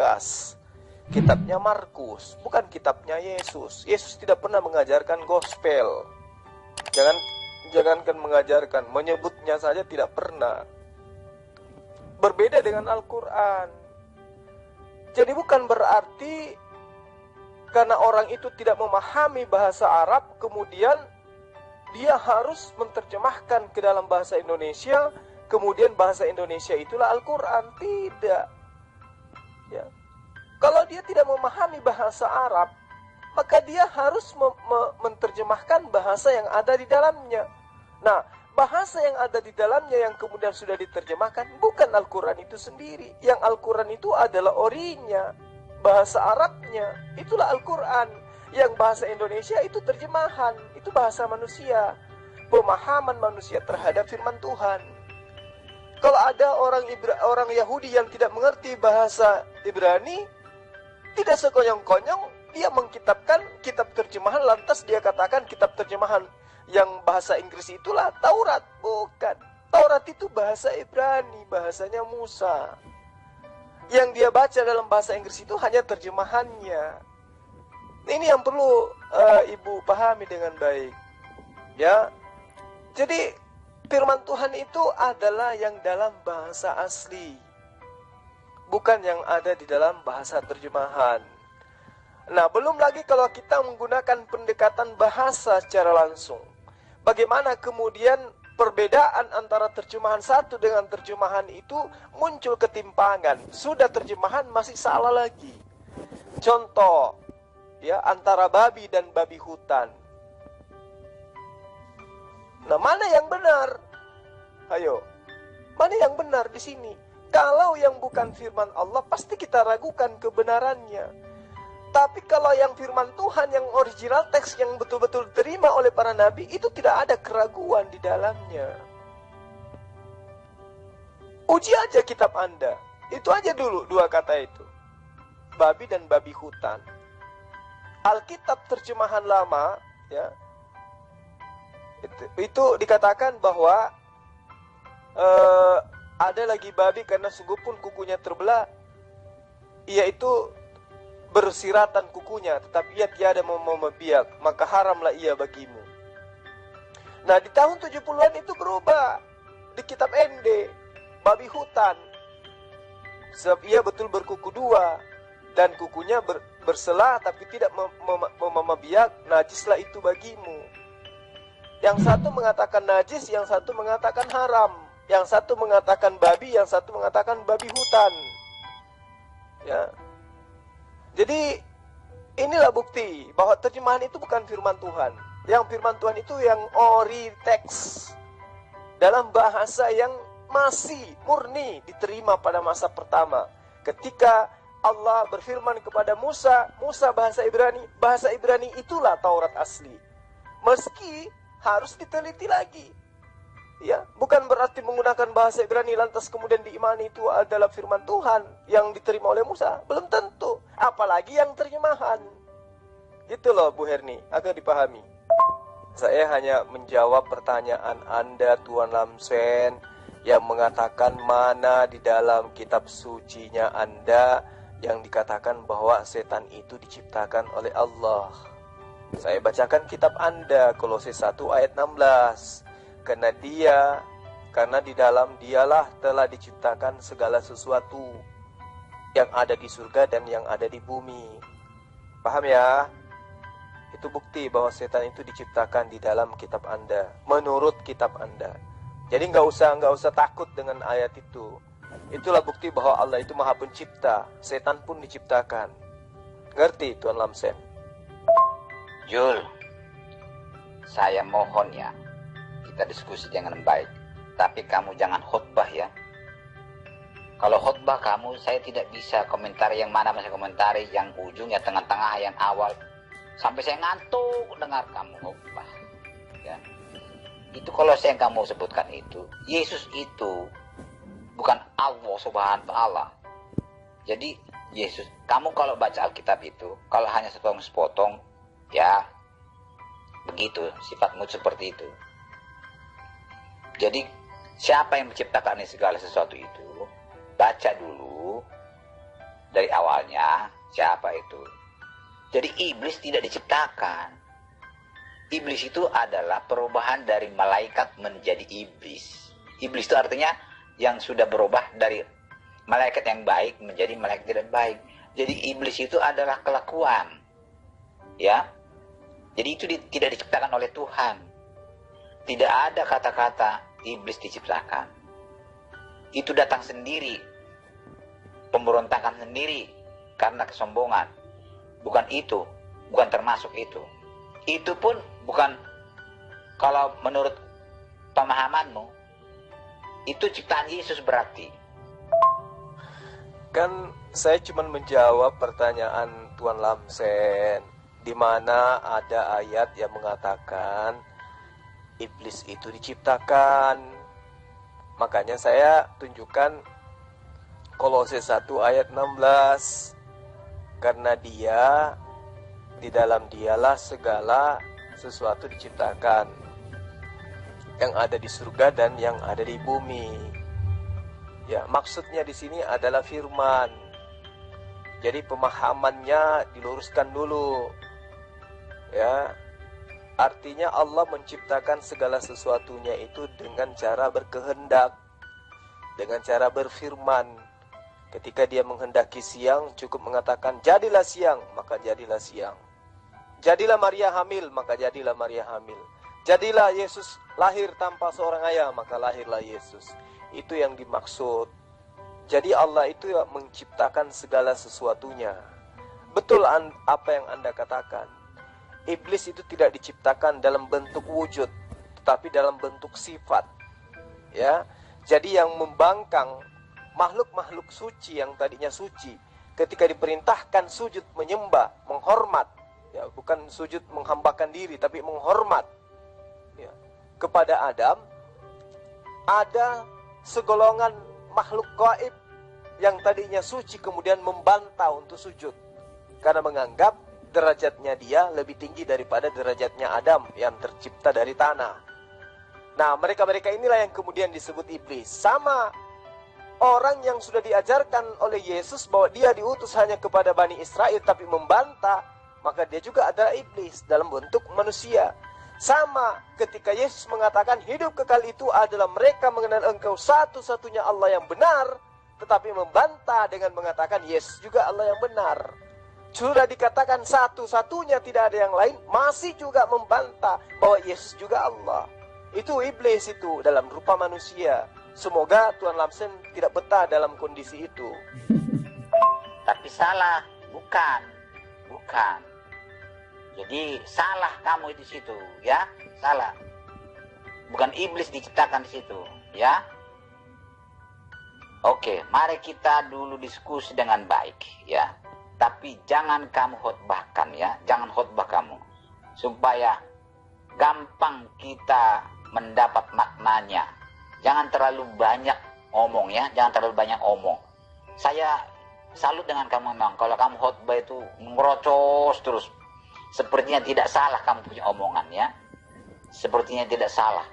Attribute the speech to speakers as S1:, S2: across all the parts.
S1: Lukas, kitabnya Markus, bukan kitabnya Yesus. Yesus tidak pernah mengajarkan gospel. Jangankan mengajarkan, menyebutnya saja tidak pernah. Berbeda dengan Al-Quran. Jadi bukan berarti karena orang itu tidak memahami bahasa Arab, kemudian dia harus menerjemahkan ke dalam bahasa Indonesia, kemudian bahasa Indonesia itulah Al-Quran. Tidak. Ya. Kalau dia tidak memahami bahasa Arab, maka dia harus menerjemahkan bahasa yang ada di dalamnya. Nah, bahasa yang ada di dalamnya yang kemudian sudah diterjemahkan bukan Al-Quran itu sendiri. Yang Al-Quran itu adalah orinya, bahasa Arabnya, itulah Al-Quran. Yang bahasa Indonesia itu terjemahan, itu bahasa manusia, pemahaman manusia terhadap firman Tuhan. Kalau ada orang Yahudi yang tidak mengerti bahasa Ibrani, tidak sekonyong-konyong dia mengkitabkan kitab terjemahan, lantas dia katakan kitab terjemahan yang bahasa Inggris itulah Taurat. Bukan. Taurat itu bahasa Ibrani, bahasanya Musa. Yang dia baca dalam bahasa Inggris itu hanya terjemahannya. Ini yang perlu Ibu pahami dengan baik. Ya. Jadi firman Tuhan itu adalah yang dalam bahasa asli, bukan yang ada di dalam bahasa terjemahan. Nah, belum lagi kalau kita menggunakan pendekatan bahasa secara langsung. Bagaimana kemudian perbedaan antara terjemahan satu dengan terjemahan itu muncul ketimpangan. Sudah terjemahan masih salah lagi. Contoh, ya, antara babi dan babi hutan. Nah, mana yang benar? Ayo, mana yang benar di sini? Kalau yang bukan firman Allah, pasti kita ragukan kebenarannya. Tapi kalau yang firman Tuhan, yang original teks yang betul-betul diterima oleh para nabi, itu tidak ada keraguan di dalamnya. Uji aja kitab Anda. Itu aja dulu dua kata itu. Babi dan babi hutan. Alkitab terjemahan lama, ya, itu dikatakan bahwa ada lagi babi karena sungguh pun kukunya terbelah, ia itu bersiratan kukunya, tetapi ia tiada membiak, maka haramlah ia bagimu. Nah, di tahun 70-an itu berubah di kitab ND, babi hutan, sebab ia betul berkuku dua dan kukunya berselah tapi tidak membiak, najislah itu bagimu. Yang satu mengatakan najis, yang satu mengatakan haram. Yang satu mengatakan babi, yang satu mengatakan babi hutan. Ya. Jadi inilah bukti bahwa terjemahan itu bukan firman Tuhan. Yang firman Tuhan itu yang ori teks, dalam bahasa yang masih murni diterima pada masa pertama. Ketika Allah berfirman kepada Musa, Musa bahasa Ibrani itulah Taurat asli. Meski harus diteliti lagi. Ya, bukan berarti menggunakan bahasa Ibrani lantas kemudian diimani itu adalah firman Tuhan yang diterima oleh Musa. Belum tentu. Apalagi yang terjemahan. Gitu loh Bu Herni, agar dipahami. Saya hanya menjawab pertanyaan Anda, Tuan Lamsen, yang mengatakan mana di dalam kitab sucinya Anda yang dikatakan bahwa setan itu diciptakan oleh Allah. Saya bacakan kitab Anda, Kolose 1 ayat 16. Karena di dalam dialah telah diciptakan segala sesuatu yang ada di surga dan yang ada di bumi. Paham ya? Itu bukti bahwa setan itu diciptakan di dalam kitab Anda, menurut kitab Anda. Jadi nggak usah takut dengan ayat itu. Itulah bukti bahwa Allah itu Maha Pencipta. Setan pun diciptakan. Ngerti Tuan Lamsen?
S2: Jul, saya mohon ya, kita diskusi dengan baik. Tapi kamu jangan khotbah ya. Kalau khotbah kamu, saya tidak bisa komentari yang mana saya komentari, yang ujung, yang tengah-tengah, yang awal. Sampai saya ngantuk dengar kamu khotbah. Ya. Itu kalau saya yang kamu sebutkan itu, Yesus itu bukan Allah Subhanahu wa Ta'ala. Jadi Yesus, kamu kalau baca Alkitab itu, kalau hanya sepotong-sepotong, ya begitu sifatmu seperti itu. Jadi siapa yang menciptakan segala sesuatu itu? Baca dulu dari awalnya siapa itu. Jadi iblis tidak diciptakan. Iblis itu adalah perubahan dari malaikat menjadi iblis. Iblis itu artinya yang sudah berubah dari malaikat yang baik menjadi malaikat tidak baik. Jadi iblis itu adalah kelakuan. Ya. Jadi itu tidak diciptakan oleh Tuhan. Tidak ada kata-kata iblis diciptakan. Itu datang sendiri. Pemberontakan sendiri karena kesombongan. Bukan itu, bukan termasuk itu. Itu pun bukan, kalau menurut pemahamanmu, itu ciptaan Yesus berarti.
S1: Kan saya cuma menjawab pertanyaan Tuan Lamsen, di mana ada ayat yang mengatakan iblis itu diciptakan. Makanya saya tunjukkan Kolose 1 ayat 16. Karena dia, di dalam dialah segala sesuatu diciptakan, yang ada di surga dan yang ada di bumi. Ya, maksudnya di sini adalah firman. Jadi pemahamannya diluruskan dulu. Ya. Artinya Allah menciptakan segala sesuatunya itu dengan cara berkehendak, dengan cara berfirman. Ketika dia menghendaki siang, cukup mengatakan jadilah siang, maka jadilah siang. Jadilah Maria hamil, maka jadilah Maria hamil. Jadilah Yesus lahir tanpa seorang ayah, maka lahirlah Yesus. Itu yang dimaksud. Jadi Allah itu menciptakan segala sesuatunya. Betul apa yang Anda katakan. Iblis itu tidak diciptakan dalam bentuk wujud, tetapi dalam bentuk sifat. Ya. Jadi yang membangkang makhluk-makhluk suci yang tadinya suci, ketika diperintahkan sujud menyembah, menghormat, ya, bukan sujud menghambakan diri, tapi menghormat, ya, kepada Adam, ada segolongan makhluk gaib yang tadinya suci kemudian membantah untuk sujud, karena menganggap derajatnya dia lebih tinggi daripada derajatnya Adam yang tercipta dari tanah. Nah, mereka-mereka inilah yang kemudian disebut iblis. Sama orang yang sudah diajarkan oleh Yesus bahwa dia diutus hanya kepada Bani Israel tapi membantah, maka dia juga adalah iblis dalam bentuk manusia. Sama ketika Yesus mengatakan hidup kekal itu adalah mereka mengenal engkau satu-satunya Allah yang benar, tetapi membantah dengan mengatakan Yesus juga Allah yang benar. Sudah dikatakan satu-satunya tidak ada yang lain, masih juga membantah bahwa Yesus juga Allah. Itu iblis itu dalam rupa manusia. Semoga Tuan Lamsen tidak betah dalam kondisi itu.
S2: Tapi salah, bukan. Jadi salah kamu di situ, ya, salah. Bukan iblis diciptakan di situ, ya. Oke, mari kita dulu diskusi dengan baik, ya. Tapi jangan kamu khotbahkan, ya, jangan khotbah kamu, supaya gampang kita mendapat maknanya. Jangan terlalu banyak omong, ya, jangan terlalu banyak omong. Saya salut dengan kamu memang. Kalau kamu khotbah itu merocos terus, sepertinya tidak salah kamu punya omongan, ya. Sepertinya tidak salah.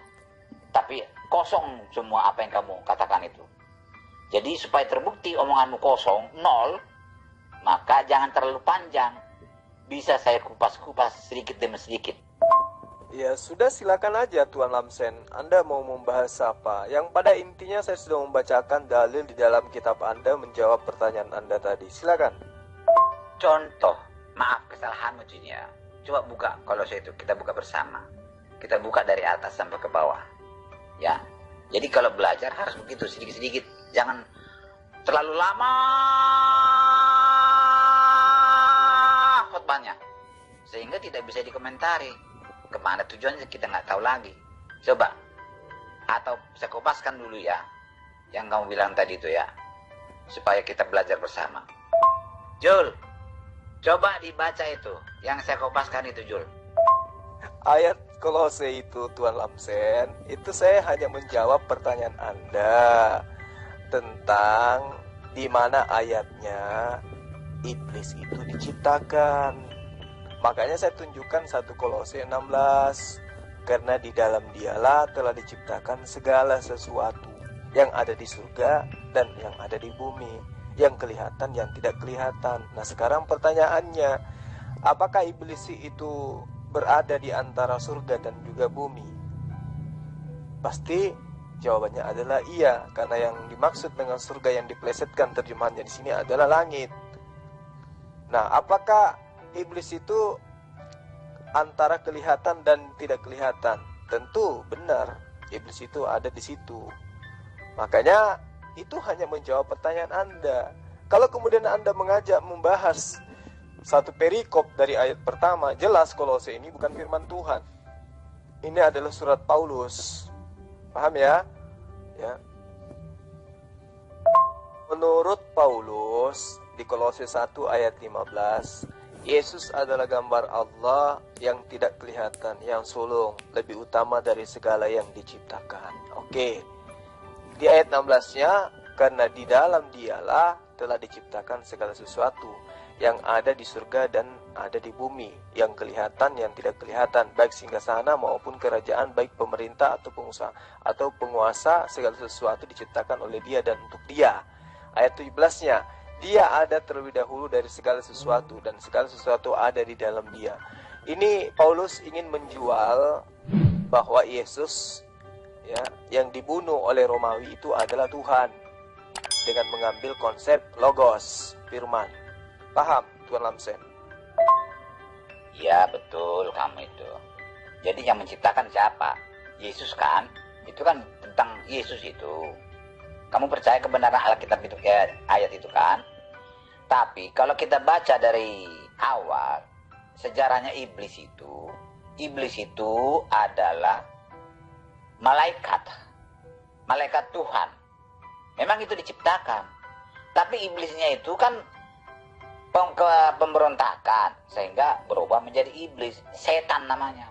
S2: Tapi kosong semua apa yang kamu katakan itu. Jadi supaya terbukti omonganmu kosong, nol, maka jangan terlalu panjang. Bisa saya kupas-kupas sedikit demi sedikit.
S1: Ya sudah, silakan aja Tuan Lamsen. Anda mau membahas apa? Yang pada intinya saya sudah membacakan dalil di dalam kitab Anda menjawab pertanyaan Anda tadi. Silakan.
S2: Contoh, maaf kesalahanmu Junia. Coba buka kalau saya itu, kita buka bersama. Kita buka dari atas sampai ke bawah. Ya. Jadi kalau belajar harus begitu, sedikit-sedikit. Jangan terlalu lama khotbahnya, sehingga tidak bisa dikomentari. Kemana tujuannya kita nggak tahu lagi. Coba, atau saya kopaskan dulu ya, yang kamu bilang tadi itu ya, supaya kita belajar bersama. Jul, coba dibaca itu, yang saya kopaskan itu Jul.
S1: Ayat Kolose itu Tuan Lamsen, itu saya hanya menjawab pertanyaan Anda tentang di mana ayatnya iblis itu diciptakan. Makanya saya tunjukkan 1 Kolose 16. Karena di dalam dialah telah diciptakan segala sesuatu yang ada di surga dan yang ada di bumi. yang kelihatan, yang tidak kelihatan. Nah, sekarang pertanyaannya, apakah iblis itu berada di antara surga dan juga bumi? Pasti jawabannya adalah iya, karena yang dimaksud dengan surga yang diplesetkan terjemahannya di sini adalah langit. Nah, apakah iblis itu antara kelihatan dan tidak kelihatan? Tentu benar, iblis itu ada di situ. Makanya itu hanya menjawab pertanyaan Anda. Kalau kemudian Anda mengajak membahas satu perikop dari ayat pertama, jelas Kolose ini bukan firman Tuhan. Ini adalah surat Paulus. Paham ya? Ya. Menurut Paulus di Kolose 1 ayat 15, Yesus adalah gambar Allah yang tidak kelihatan, yang sulung, lebih utama dari segala yang diciptakan. Oke. Di ayat 16-nya, karena di dalam Dialah telah diciptakan segala sesuatu yang ada di surga dan ada di bumi, yang kelihatan, yang tidak kelihatan, baik singgasana maupun kerajaan, baik pemerintah atau pengusaha atau penguasa, segala sesuatu diciptakan oleh Dia dan untuk Dia. Ayat 17-nya, Dia ada terlebih dahulu dari segala sesuatu dan segala sesuatu ada di dalam Dia. Ini Paulus ingin menjual bahwa Yesus, ya, yang dibunuh oleh Romawi itu adalah Tuhan, dengan mengambil konsep logos, firman. Paham, Tuan Lamsen?
S2: Ya, betul kamu itu. Jadi yang menciptakan siapa? Yesus kan? Itu kan tentang Yesus itu. Kamu percaya kebenaran Alkitab itu, ayat itu kan? Tapi kalau kita baca dari awal, sejarahnya iblis itu adalah malaikat Tuhan. Memang itu diciptakan, tapi iblisnya itu kan pemberontakan sehingga berubah menjadi iblis, setan namanya.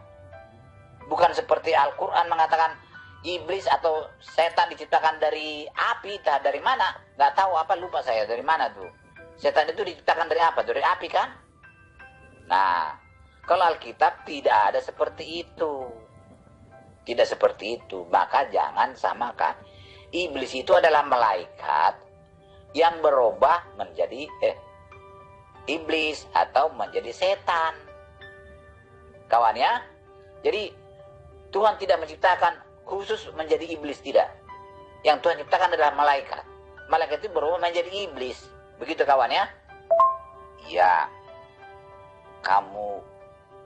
S2: Bukan seperti Al-Quran mengatakan iblis atau setan diciptakan dari api, entah dari mana, nggak tahu apa, lupa saya dari mana tuh. Setan itu diciptakan dari apa? Dari api kan? Nah, kalau Alkitab tidak ada seperti itu. Tidak seperti itu, maka jangan samakan. Iblis itu adalah malaikat yang berubah menjadi iblis atau menjadi setan. Kawan ya. Jadi Tuhan tidak menciptakan khusus menjadi iblis, tidak. Yang Tuhan ciptakan adalah malaikat. Malaikat itu berubah menjadi iblis. Begitu kawan ya. Ya. Kamu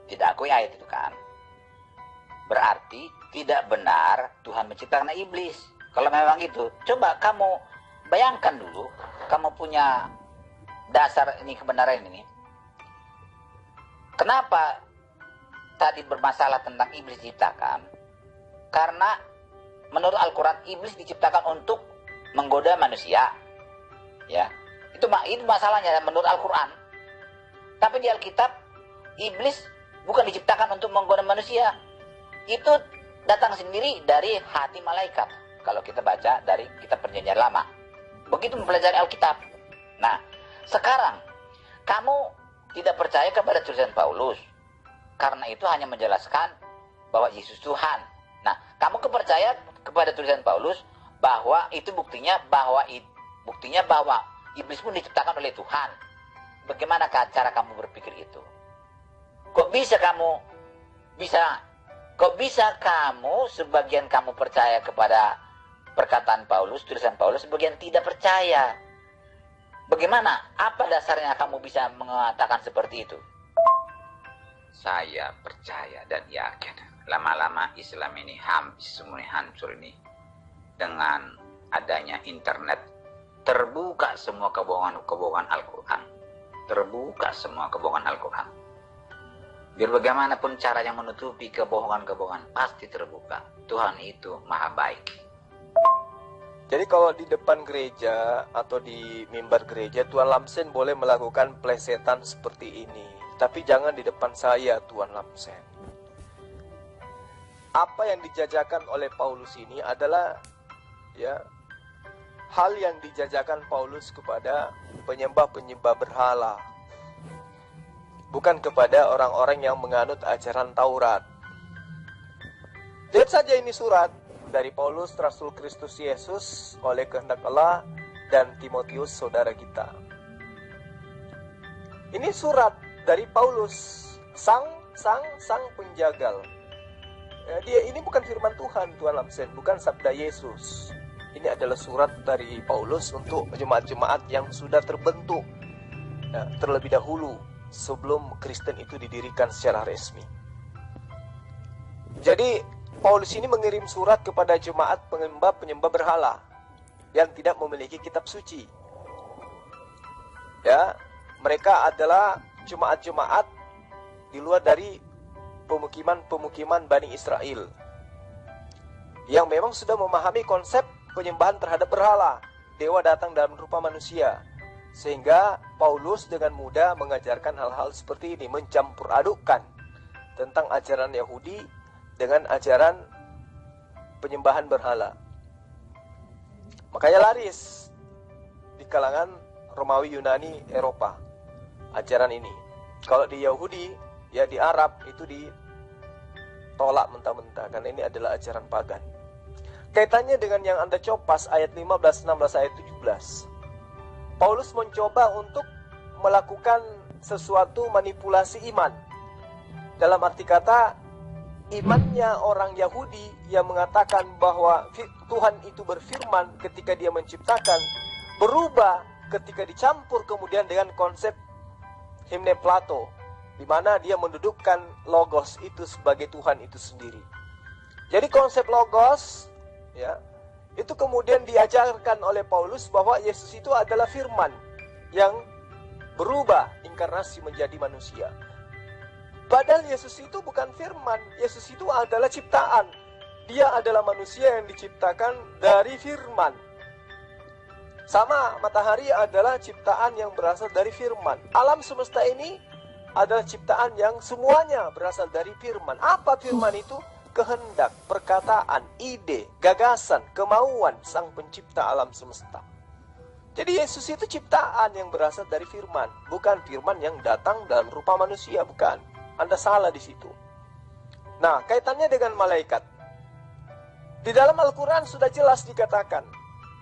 S2: tidak akui ayat itu kan? Berarti tidak benar Tuhan menciptakan iblis. Kalau memang gitu, coba kamu bayangkan dulu, kamu punya dasar ini, kebenaran ini. Kenapa tadi bermasalah tentang iblis diciptakan? Karena menurut Al-Quran iblis diciptakan untuk menggoda manusia. Ya, itu masalahnya menurut Al-Quran. Tapi di Alkitab iblis bukan diciptakan untuk menggoda manusia. Itu datang sendiri dari hati malaikat. Kalau kita baca dari kitab Perjanjian Lama, begitu mempelajari Alkitab. Nah, sekarang kamu tidak percaya kepada tulisan Paulus, karena itu hanya menjelaskan bahwa Yesus Tuhan. Nah, kamu percaya kepada tulisan Paulus bahwa itu buktinya bahwa iblis pun diciptakan oleh Tuhan. Bagaimana cara kamu berpikir itu? Kok bisa kamu sebagian kamu percaya kepada perkataan Paulus, tulisan Paulus, sebagian tidak percaya? Bagaimana? Apa dasarnya kamu bisa mengatakan seperti itu? Saya percaya dan yakin lama-lama Islam ini semuanya hancur ini. Dengan adanya internet, terbuka semua kebohongan Al-Quran. Terbuka semua kebohongan Al-Quran. Biar bagaimanapun cara yang menutupi kebohongan-kebohongan, pasti terbuka. Tuhan itu maha baik.
S1: Jadi kalau di depan gereja atau di mimbar gereja, Tuan Lamsen boleh melakukan plesetan seperti ini. Tapi jangan di depan saya, Tuan Lamsen. Apa yang dijajakan oleh Paulus ini adalah ya hal yang dijajakan Paulus kepada penyembah-penyembah berhala. Bukan kepada orang-orang yang menganut ajaran Taurat. Lihat saja ini surat dari Paulus, Rasul Kristus Yesus, oleh kehendak Allah dan Timotius saudara kita. Ini surat dari Paulus, sang penjagal. Ya, ini bukan firman Tuhan, Tuan Lamsen, bukan sabda Yesus. Ini adalah surat dari Paulus untuk jemaat-jemaat yang sudah terbentuk ya, terlebih dahulu sebelum Kristen itu didirikan secara resmi. Jadi Paulus ini mengirim surat kepada jemaat penyembah berhala yang tidak memiliki kitab suci. Ya, mereka adalah jemaat-jemaat di luar dari pemukiman Bani Israel yang memang sudah memahami konsep penyembahan terhadap berhala. Dewa datang dalam rupa manusia, sehingga Paulus dengan mudah mengajarkan hal-hal seperti ini, mencampur adukkan tentang ajaran Yahudi dengan ajaran penyembahan berhala. Makanya laris di kalangan Romawi, Yunani, Eropa ajaran ini. Kalau di Yahudi, ya di Arab itu ditolak mentah-mentah karena ini adalah ajaran pagan. Kaitannya dengan yang Anda copas ayat 15, 16, ayat 17. Paulus mencoba untuk melakukan sesuatu manipulasi iman. Dalam arti kata, imannya orang Yahudi yang mengatakan bahwa Tuhan itu berfirman ketika dia menciptakan, berubah ketika dicampur kemudian dengan konsep himne Plato, di mana dia mendudukkan logos itu sebagai Tuhan itu sendiri. Jadi konsep logos ya, itu kemudian diajarkan oleh Paulus bahwa Yesus itu adalah firman yang berubah inkarnasi menjadi manusia. Padahal Yesus itu bukan firman, Yesus itu adalah ciptaan. Dia adalah manusia yang diciptakan dari firman. Sama, matahari adalah ciptaan yang berasal dari firman. Alam semesta ini adalah ciptaan yang semuanya berasal dari firman. Apa firman itu? Kehendak, perkataan, ide, gagasan, kemauan sang pencipta alam semesta. Jadi Yesus itu ciptaan yang berasal dari firman, bukan firman yang datang dalam rupa manusia, bukan. Anda salah di situ. Nah, kaitannya dengan malaikat. Di dalam Al-Quran sudah jelas dikatakan,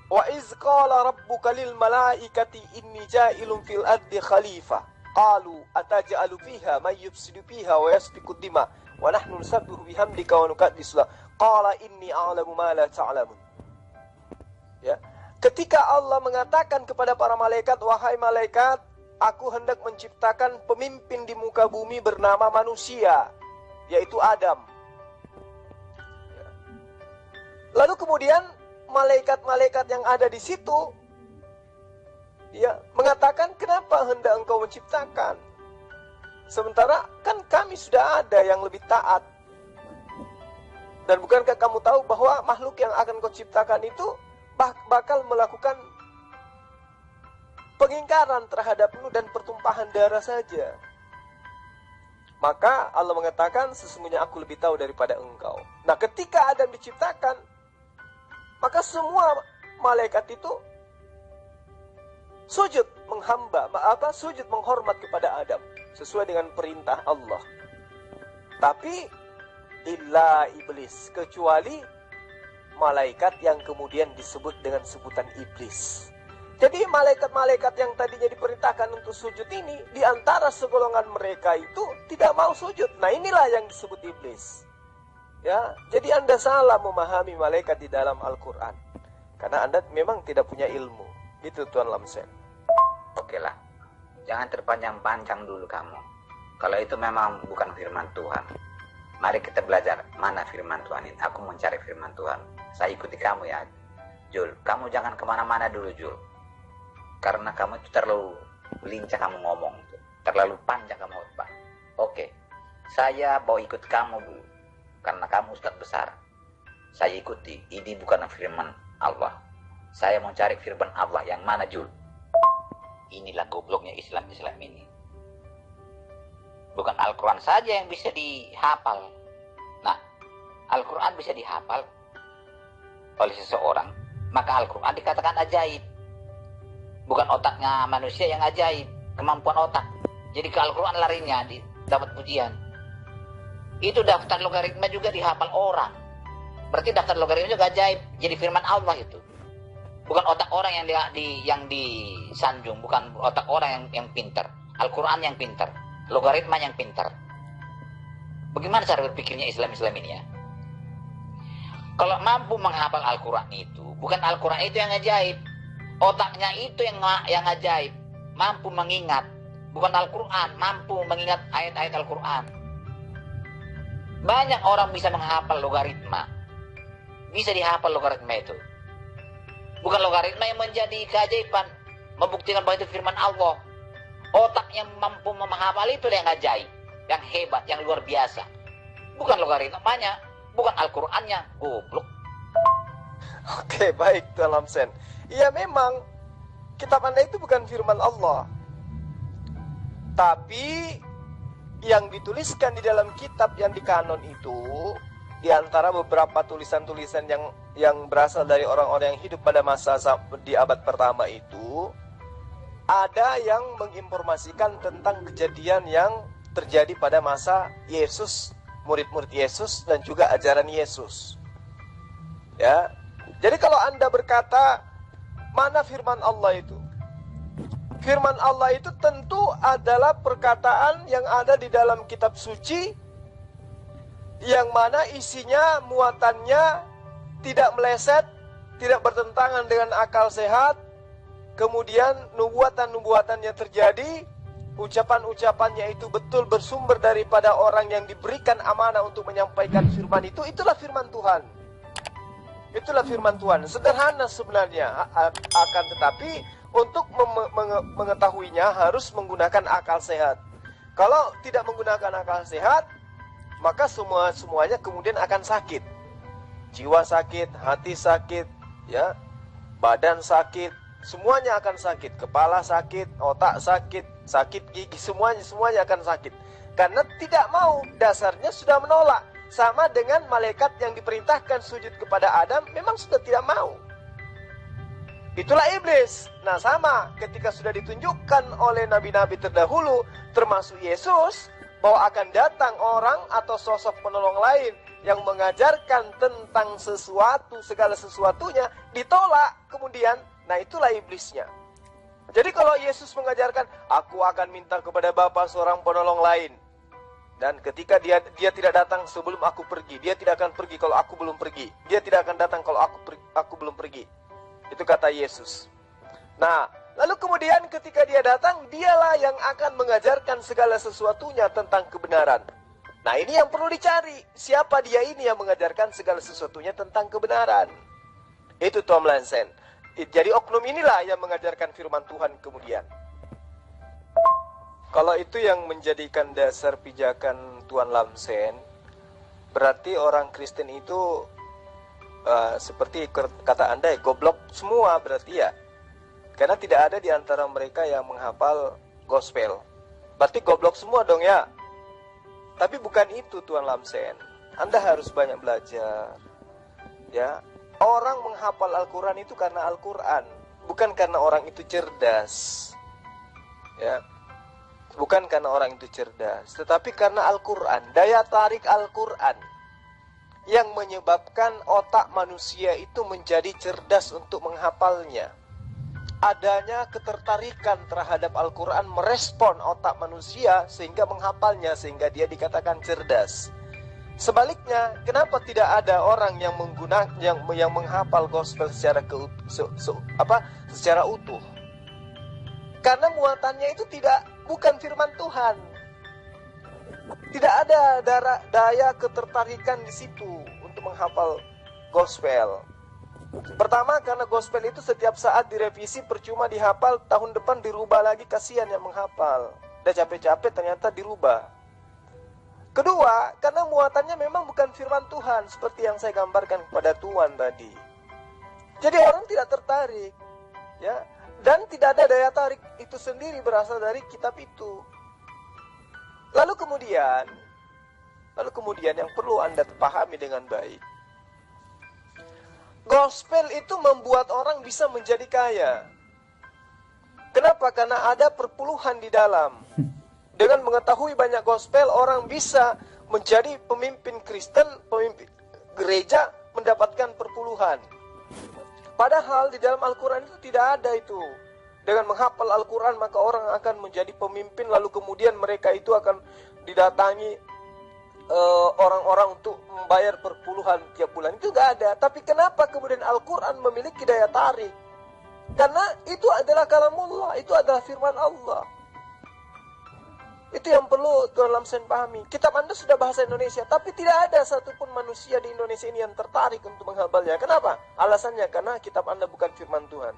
S1: wa iz qala rabbuka lil malaikati inni ja'ilun fil ardi khalifah qalu ataj'alu fiha may yufsidu fiha wa yasfiku dima wa nahnu nusabbihu bihamdika wa nuqaddisu lak qala inni a'lamu ma la ta'lamun. Ya, ketika Allah mengatakan kepada para malaikat, wahai malaikat, aku hendak menciptakan pemimpin di muka bumi bernama manusia, yaitu Adam. Ya. Lalu kemudian malaikat-malaikat yang ada di situ ya mengatakan, kenapa hendak engkau menciptakan? Sementara kan kami sudah ada yang lebih taat. Dan bukankah kamu tahu bahwa makhluk yang akan kau ciptakan itu bakal melakukan pengingkaran terhadapmu dan pertumpahan darah saja. Maka Allah mengatakan, sesungguhnya aku lebih tahu daripada engkau. Nah, ketika Adam diciptakan, maka semua malaikat itu sujud sujud menghormat kepada Adam sesuai dengan perintah Allah. Tapi illa iblis, kecuali malaikat yang kemudian disebut dengan sebutan iblis. Jadi malaikat-malaikat yang tadinya diperintahkan untuk sujud ini, di antara segolongan mereka itu tidak mau sujud. Nah, inilah yang disebut iblis. Ya, jadi Anda salah memahami malaikat di dalam Al-Quran, karena Anda memang tidak punya ilmu. Itu Tuan Lamsen.
S2: Oke lah, jangan terpanjang-panjang dulu kamu. Kalau itu memang bukan firman Tuhan, mari kita belajar mana firman Tuhan ini. Aku mencari firman Tuhan. Saya ikuti kamu ya, Jul. Kamu jangan kemana-mana dulu, Jul. Karena kamu itu terlalu lincah kamu ngomong, terlalu panjang kamu khotbah. Oke, saya mau ikut kamu dulu, karena kamu ustaz besar. Saya ikuti. Ini bukan firman Allah. Saya mau cari firman Allah yang mana, Jul? Inilah gobloknya Islam ini. Bukan Al-Quran saja yang bisa dihafal. Nah, Al-Quran bisa dihafal oleh seseorang, maka Al-Quran dikatakan ajaib. Bukan otaknya manusia yang ajaib, kemampuan otak. Jadi ke Al-Quran larinya dapat pujian. Itu daftar logaritma juga dihafal orang. Berarti daftar logaritma juga ajaib. Jadi firman Allah itu. Bukan otak orang yang disanjung, bukan otak orang yang pintar. Al-Quran yang pintar, logaritma yang pintar. Bagaimana cara berpikirnya Islam ini ya? Kalau mampu menghafal Al-Quran itu, bukan Al-Quran itu yang ajaib, otaknya itu yang ajaib. Mampu mengingat, bukan Al-Quran, mampu mengingat ayat-ayat Al-Quran. Banyak orang bisa menghafal logaritma, bisa dihafal logaritma itu. Bukan logaritma yang menjadi keajaiban, membuktikan bahwa itu firman Allah. Otak yang mampu menghafal itu yang ajaib, yang hebat, yang luar biasa. Bukan logaritmanya, bukan Al-Qur'annya, goblok.
S1: Oke, baik Tuan Lamsen. Iya, memang kitab Anda itu bukan firman Allah. Tapi yang dituliskan di dalam kitab yang dikanon itu, di antara beberapa tulisan-tulisan yang berasal dari orang-orang yang hidup pada masa di abad pertama itu, ada yang menginformasikan tentang kejadian yang terjadi pada masa Yesus, murid-murid Yesus, dan juga ajaran Yesus. Ya, jadi kalau Anda berkata, mana firman Allah itu? Firman Allah itu tentu adalah perkataan yang ada di dalam kitab suci, yang mana isinya, muatannya tidak meleset, tidak bertentangan dengan akal sehat. Kemudian nubuatan-nubuatannya terjadi, ucapan-ucapannya itu betul bersumber daripada orang yang diberikan amanah untuk menyampaikan firman itu. Itulah firman Tuhan. Itulah firman Tuhan. Sederhana sebenarnya, akan tetapi untuk mengetahuinya harus menggunakan akal sehat. Kalau tidak menggunakan akal sehat, maka semuanya kemudian akan sakit. Jiwa sakit, hati sakit, ya, badan sakit, semuanya akan sakit. Kepala sakit, otak sakit, sakit gigi, semuanya akan sakit. Karena tidak mau, dasarnya sudah menolak. Sama dengan malaikat yang diperintahkan sujud kepada Adam, memang sudah tidak mau. Itulah iblis. Nah, sama ketika sudah ditunjukkan oleh nabi-nabi terdahulu, termasuk Yesus, bahwa akan datang orang atau sosok penolong lain yang mengajarkan tentang sesuatu, segala sesuatunya, ditolak kemudian. Nah, itulah iblisnya. Jadi kalau Yesus mengajarkan, aku akan minta kepada Bapa seorang penolong lain, dan ketika dia tidak datang sebelum aku pergi, dia tidak akan pergi kalau aku belum pergi, dia tidak akan datang kalau aku belum pergi. Itu kata Yesus. Nah, lalu kemudian ketika dia datang, dialah yang akan mengajarkan segala sesuatunya tentang kebenaran. Nah, ini yang perlu dicari. Siapa dia ini yang mengajarkan segala sesuatunya tentang kebenaran? Itu Tom Lansen. Jadi oknum inilah yang mengajarkan firman Tuhan kemudian. Kalau itu yang menjadikan dasar pijakan Tuan Lamsen, berarti orang Kristen itu seperti kata Anda, goblok semua berarti ya. Karena tidak ada di antara mereka yang menghafal gospel. Berarti goblok semua dong ya. Tapi bukan itu Tuan Lamsen. Anda harus banyak belajar. Ya, orang menghafal Al-Quran itu karena Al-Quran, bukan karena orang itu cerdas. Ya, bukan karena orang itu cerdas, tetapi karena Al-Quran, daya tarik Al-Quran yang menyebabkan otak manusia itu menjadi cerdas untuk menghafalnya. Adanya ketertarikan terhadap Al-Quran merespon otak manusia sehingga menghafalnya, sehingga dia dikatakan cerdas. Sebaliknya, kenapa tidak ada orang yang yang menghafal gospel secara utuh? Karena muatannya itu bukan firman Tuhan. Tidak ada daya ketertarikan di situ untuk menghafal gospel. Pertama, karena gospel itu setiap saat direvisi, percuma dihafal, tahun depan dirubah lagi, kasihan yang menghafal. Udah capek-capek ternyata dirubah. Kedua, karena muatannya memang bukan firman Tuhan, seperti yang saya gambarkan kepada Tuan tadi. Jadi orang tidak tertarik, ya, dan tidak ada daya tarik itu sendiri berasal dari kitab itu. Lalu kemudian yang perlu Anda pahami dengan baik, gospel itu membuat orang bisa menjadi kaya. Kenapa? Karena ada perpuluhan di dalam. Dengan mengetahui banyak gospel, orang bisa menjadi pemimpin Kristen, pemimpin gereja, mendapatkan perpuluhan. Padahal di dalam Al-Quran itu tidak ada itu. Dengan menghafal Al-Quran maka orang akan menjadi pemimpin, lalu kemudian mereka itu akan didatangi orang-orang untuk membayar perpuluhan tiap bulan. Itu gak ada. Tapi kenapa kemudian Al-Quran memiliki daya tarik? Karena itu adalah kalamullah, itu adalah firman Allah. Itu yang perlu Tuan Lamsen pahami. Kitab Anda sudah bahasa Indonesia, tapi tidak ada satupun manusia di Indonesia ini yang tertarik untuk menghafalnya. Kenapa? Alasannya karena kitab Anda bukan firman Tuhan.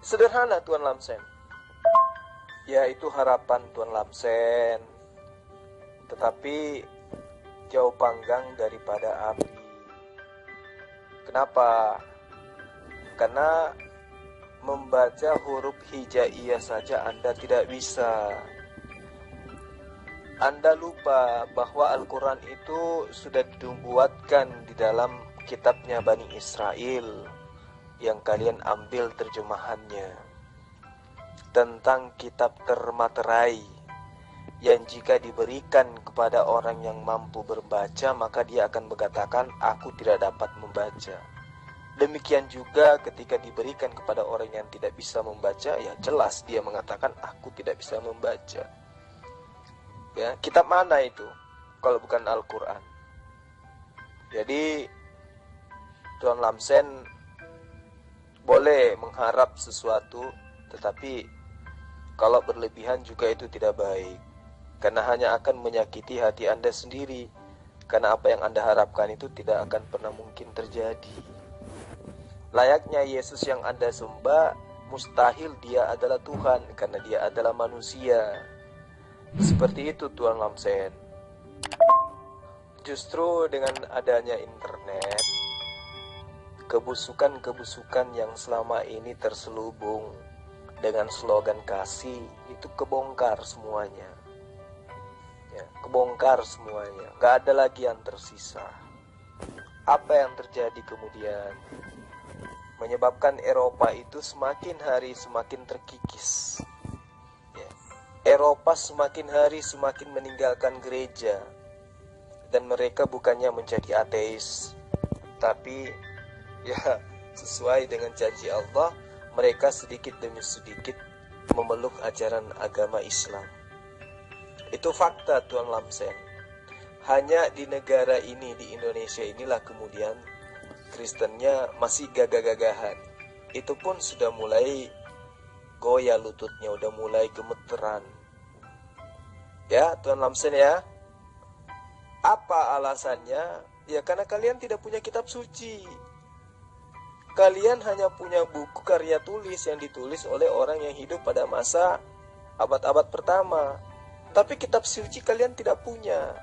S1: Sederhana Tuan Lamsen. Ya, itu harapan Tuan Lamsen. Tetapi jauh panggang daripada api. Kenapa? Karena membaca huruf hijaiyah saja Anda tidak bisa. Anda lupa bahwa Al-Quran itu sudah dibuatkan di dalam kitabnya Bani Israel yang kalian ambil terjemahannya, tentang kitab termaterai yang jika diberikan kepada orang yang mampu berbaca maka dia akan mengatakan aku tidak dapat membaca. Demikian juga ketika diberikan kepada orang yang tidak bisa membaca, ya jelas dia mengatakan aku tidak bisa membaca. Ya, kitab mana itu kalau bukan Al-Quran? Jadi Tuan Lamsen boleh mengharap sesuatu, tetapi kalau berlebihan juga itu tidak baik, karena hanya akan menyakiti hati Anda sendiri. Karena apa yang Anda harapkan itu tidak akan pernah mungkin terjadi. Layaknya Yesus yang Anda sembah, mustahil dia adalah Tuhan karena dia adalah manusia. Seperti itu Tuan Lamsen. Justru dengan adanya internet, kebusukan-kebusukan yang selama ini terselubung dengan slogan kasih itu kebongkar semuanya. Ya, kebongkar semuanya. Gak ada lagi yang tersisa. Apa yang terjadi kemudian? Menyebabkan Eropa itu semakin hari semakin terkikis. Ya. Eropa semakin hari semakin meninggalkan gereja. Dan mereka bukannya menjadi ateis, tapi ya sesuai dengan janji Allah, mereka sedikit demi sedikit memeluk ajaran agama Islam. Itu fakta Tuan Lamsen. Hanya di negara ini, di Indonesia inilah kemudian Kristennya masih gagah-gagahan. Itu pun sudah mulai goyah lututnya, udah mulai gemeteran. Ya Tuan Lamsen ya. Apa alasannya? Ya karena kalian tidak punya kitab suci. Kalian hanya punya buku karya tulis yang ditulis oleh orang yang hidup pada masa abad-abad pertama. Tapi kitab suci kalian tidak punya.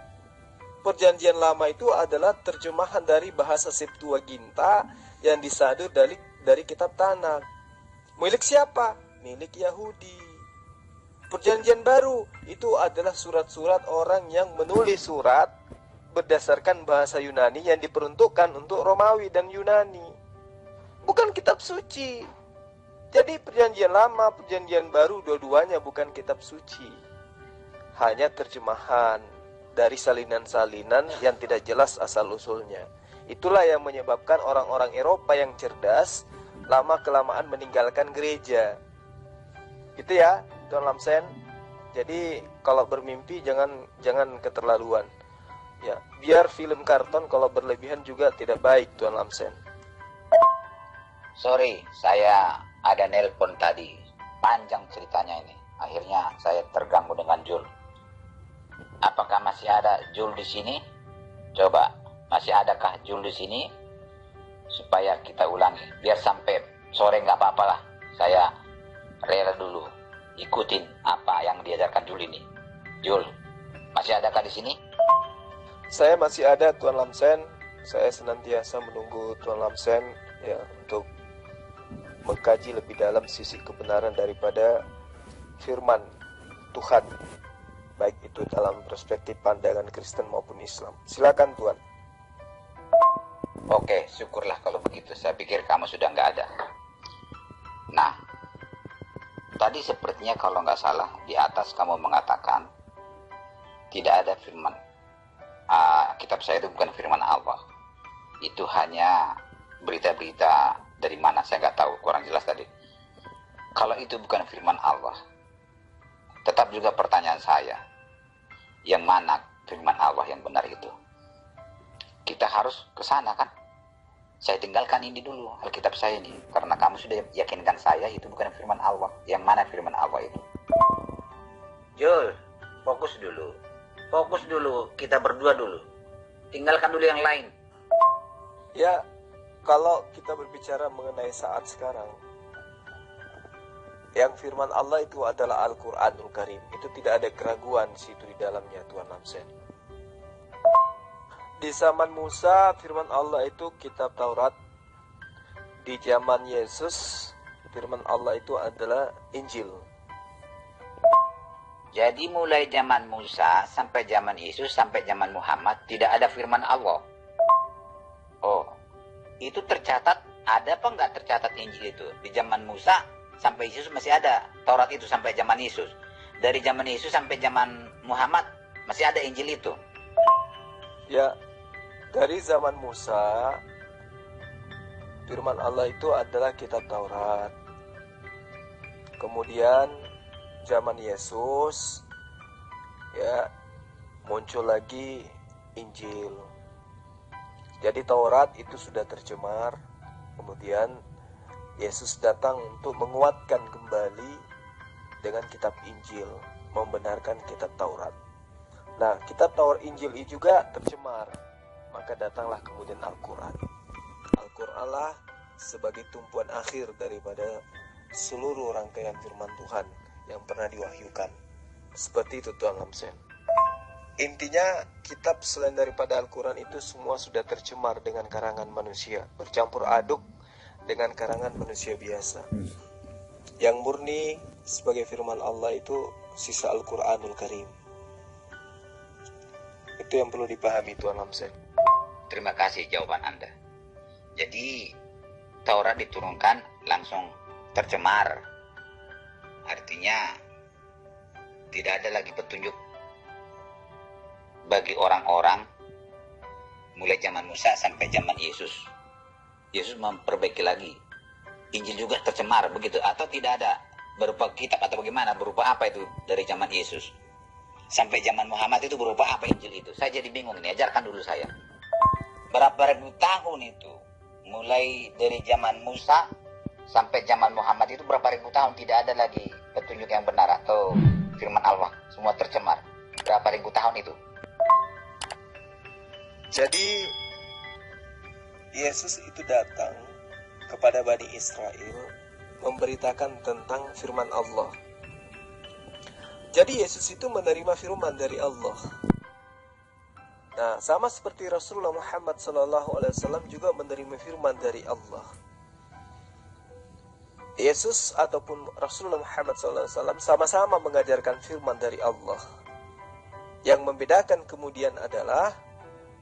S1: Perjanjian lama itu adalah terjemahan dari bahasa Septuaginta yang disadur dari kitab Tanakh. Milik siapa? Milik Yahudi. Perjanjian baru itu adalah surat-surat orang yang menulis surat berdasarkan bahasa Yunani yang diperuntukkan untuk Romawi dan Yunani. Bukan kitab suci. Jadi perjanjian lama, perjanjian baru, dua-duanya bukan kitab suci. Hanya terjemahan dari salinan-salinan yang tidak jelas asal-usulnya. Itulah yang menyebabkan orang-orang Eropa yang cerdas lama-kelamaan meninggalkan gereja. Gitu ya, Tuan Lamsen. Jadi kalau bermimpi jangan keterlaluan. Ya, biar film karton kalau berlebihan juga tidak baik, Tuan Lamsen.
S2: Sorry, saya ada nelpon tadi. Panjang ceritanya ini. Akhirnya saya terganggu dengan Jul. Apakah masih ada Jul di sini? Coba, masih adakah Jul di sini? Supaya kita ulangi. Biar sampai sore nggak apa-apa lah. Saya rela dulu ikutin apa yang diajarkan Jul ini. Jul, masih adakah di sini?
S1: Saya masih ada, Tuan Lamsen. Saya senantiasa menunggu Tuan Lamsen ya untuk mengkaji lebih dalam sisi kebenaran daripada firman Tuhan, baik itu dalam perspektif pandangan Kristen maupun Islam. Silakan Tuan.
S2: Oke, syukurlah kalau begitu. Saya pikir kamu sudah nggak ada. Nah, tadi sepertinya kalau nggak salah di atas kamu mengatakan tidak ada firman. Kitab saya itu bukan firman Allah. Itu hanya berita-berita dari mana saya nggak tahu, kurang jelas tadi. Kalau itu bukan firman Allah, tetap juga pertanyaan saya, yang mana firman Allah yang benar itu? Kita harus ke sana kan? Saya tinggalkan ini dulu, Alkitab saya ini, karena kamu sudah yakinkan saya itu bukan firman Allah. Yang mana firman Allah itu? Jul, fokus dulu, kita berdua dulu. Tinggalkan dulu yang lain.
S1: Ya, kalau kita berbicara mengenai saat sekarang, yang firman Allah itu adalah Al-Quranul Karim. Itu tidak ada keraguan di situ di dalamnya, Tuan Lamsen. Di zaman Musa, firman Allah itu kitab Taurat. Di zaman Yesus, firman Allah itu adalah Injil.
S2: Jadi mulai zaman Musa sampai zaman Yesus sampai zaman Muhammad tidak ada firman Allah. Oh, itu tercatat, ada apa nggak tercatat Injil itu? Di zaman Musa sampai Yesus masih ada Taurat itu sampai zaman Yesus. Dari zaman Yesus sampai zaman Muhammad masih ada Injil itu.
S1: Ya, dari zaman Musa, firman Allah itu adalah kitab Taurat. Kemudian zaman Yesus, ya, muncul lagi Injil. Jadi Taurat itu sudah tercemar. Kemudian Yesus datang untuk menguatkan kembali dengan kitab Injil, membenarkan kitab Taurat. Nah, kitab Taurat Injil ini juga tercemar. Maka datanglah kemudian Al-Quran. Al-Quran lah sebagai tumpuan akhir daripada seluruh rangkaian firman Tuhan yang pernah diwahyukan. Seperti itu, Tuan Lamsen. Intinya, kitab selain daripada Al-Quran itu semua sudah tercemar dengan karangan manusia, bercampur aduk dengan karangan manusia biasa. Yang murni sebagai firman Allah itu sisa Al-Quranul Karim. Itu yang perlu dipahami, Tuan Lamsen.
S2: Terima kasih jawaban Anda. Jadi Taurat diturunkan langsung tercemar. Artinya tidak ada lagi petunjuk bagi orang-orang mulai zaman Musa sampai zaman Yesus. Yesus memperbaiki lagi. Injil juga tercemar begitu, atau tidak ada berupa kitab atau bagaimana, berupa apa itu dari zaman Yesus sampai zaman Muhammad itu berupa apa Injil itu? Saya jadi bingung ini, ajarkan dulu saya. Berapa ribu tahun itu? Mulai dari zaman Musa sampai zaman Muhammad itu berapa ribu tahun tidak ada lagi petunjuk yang benar atau firman Allah, semua tercemar. Berapa ribu tahun itu?
S1: Jadi Yesus itu datang kepada Bani Israel memberitakan tentang firman Allah. Jadi Yesus itu menerima firman dari Allah. Nah, sama seperti Rasulullah Muhammad SAW juga menerima firman dari Allah. Yesus ataupun Rasulullah Muhammad SAW sama-sama mengajarkan firman dari Allah. Yang membedakan kemudian adalah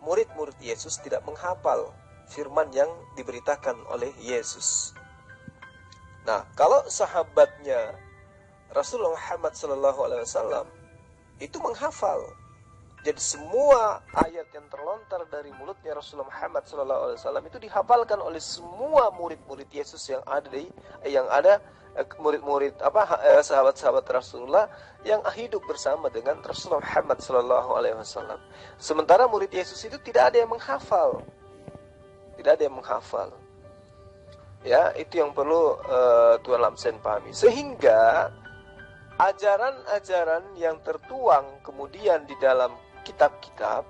S1: murid-murid Yesus tidak menghafal firman yang diberitakan oleh Yesus. Nah, kalau sahabatnya Rasulullah Muhammad SAW itu menghafal. Jadi semua ayat yang terlontar dari mulutnya Rasulullah Muhammad SAW itu dihafalkan oleh semua murid-murid Yesus yang ada murid-murid sahabat-sahabat Rasulullah yang hidup bersama dengan Rasulullah Muhammad SAW. Sementara murid Yesus itu tidak ada yang menghafal, tidak ada yang menghafal. Ya, itu yang perlu Tuan Lamsen pahami. Sehingga ajaran-ajaran yang tertuang kemudian di dalam kitab-kitab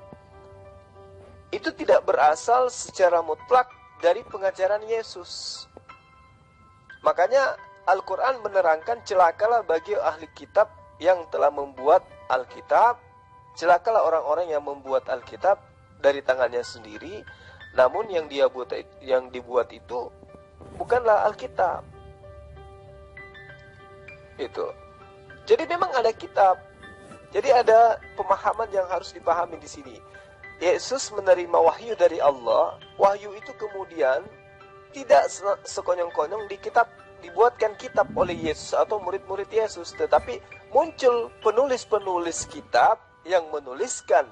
S1: itu tidak berasal secara mutlak dari pengajaran Yesus. Makanya Al-Quran menerangkan celakalah bagi ahli kitab yang telah membuat Alkitab, celakalah orang-orang yang membuat Alkitab dari tangannya sendiri, namun yang dibuat itu bukanlah Alkitab. Itu. Jadi memang ada kitab. Jadi ada pemahaman yang harus dipahami di sini. Yesus menerima wahyu dari Allah. Wahyu itu kemudian tidak sekonyong-konyong dibuatkan kitab oleh Yesus atau murid-murid Yesus, tetapi muncul penulis-penulis kitab yang menuliskan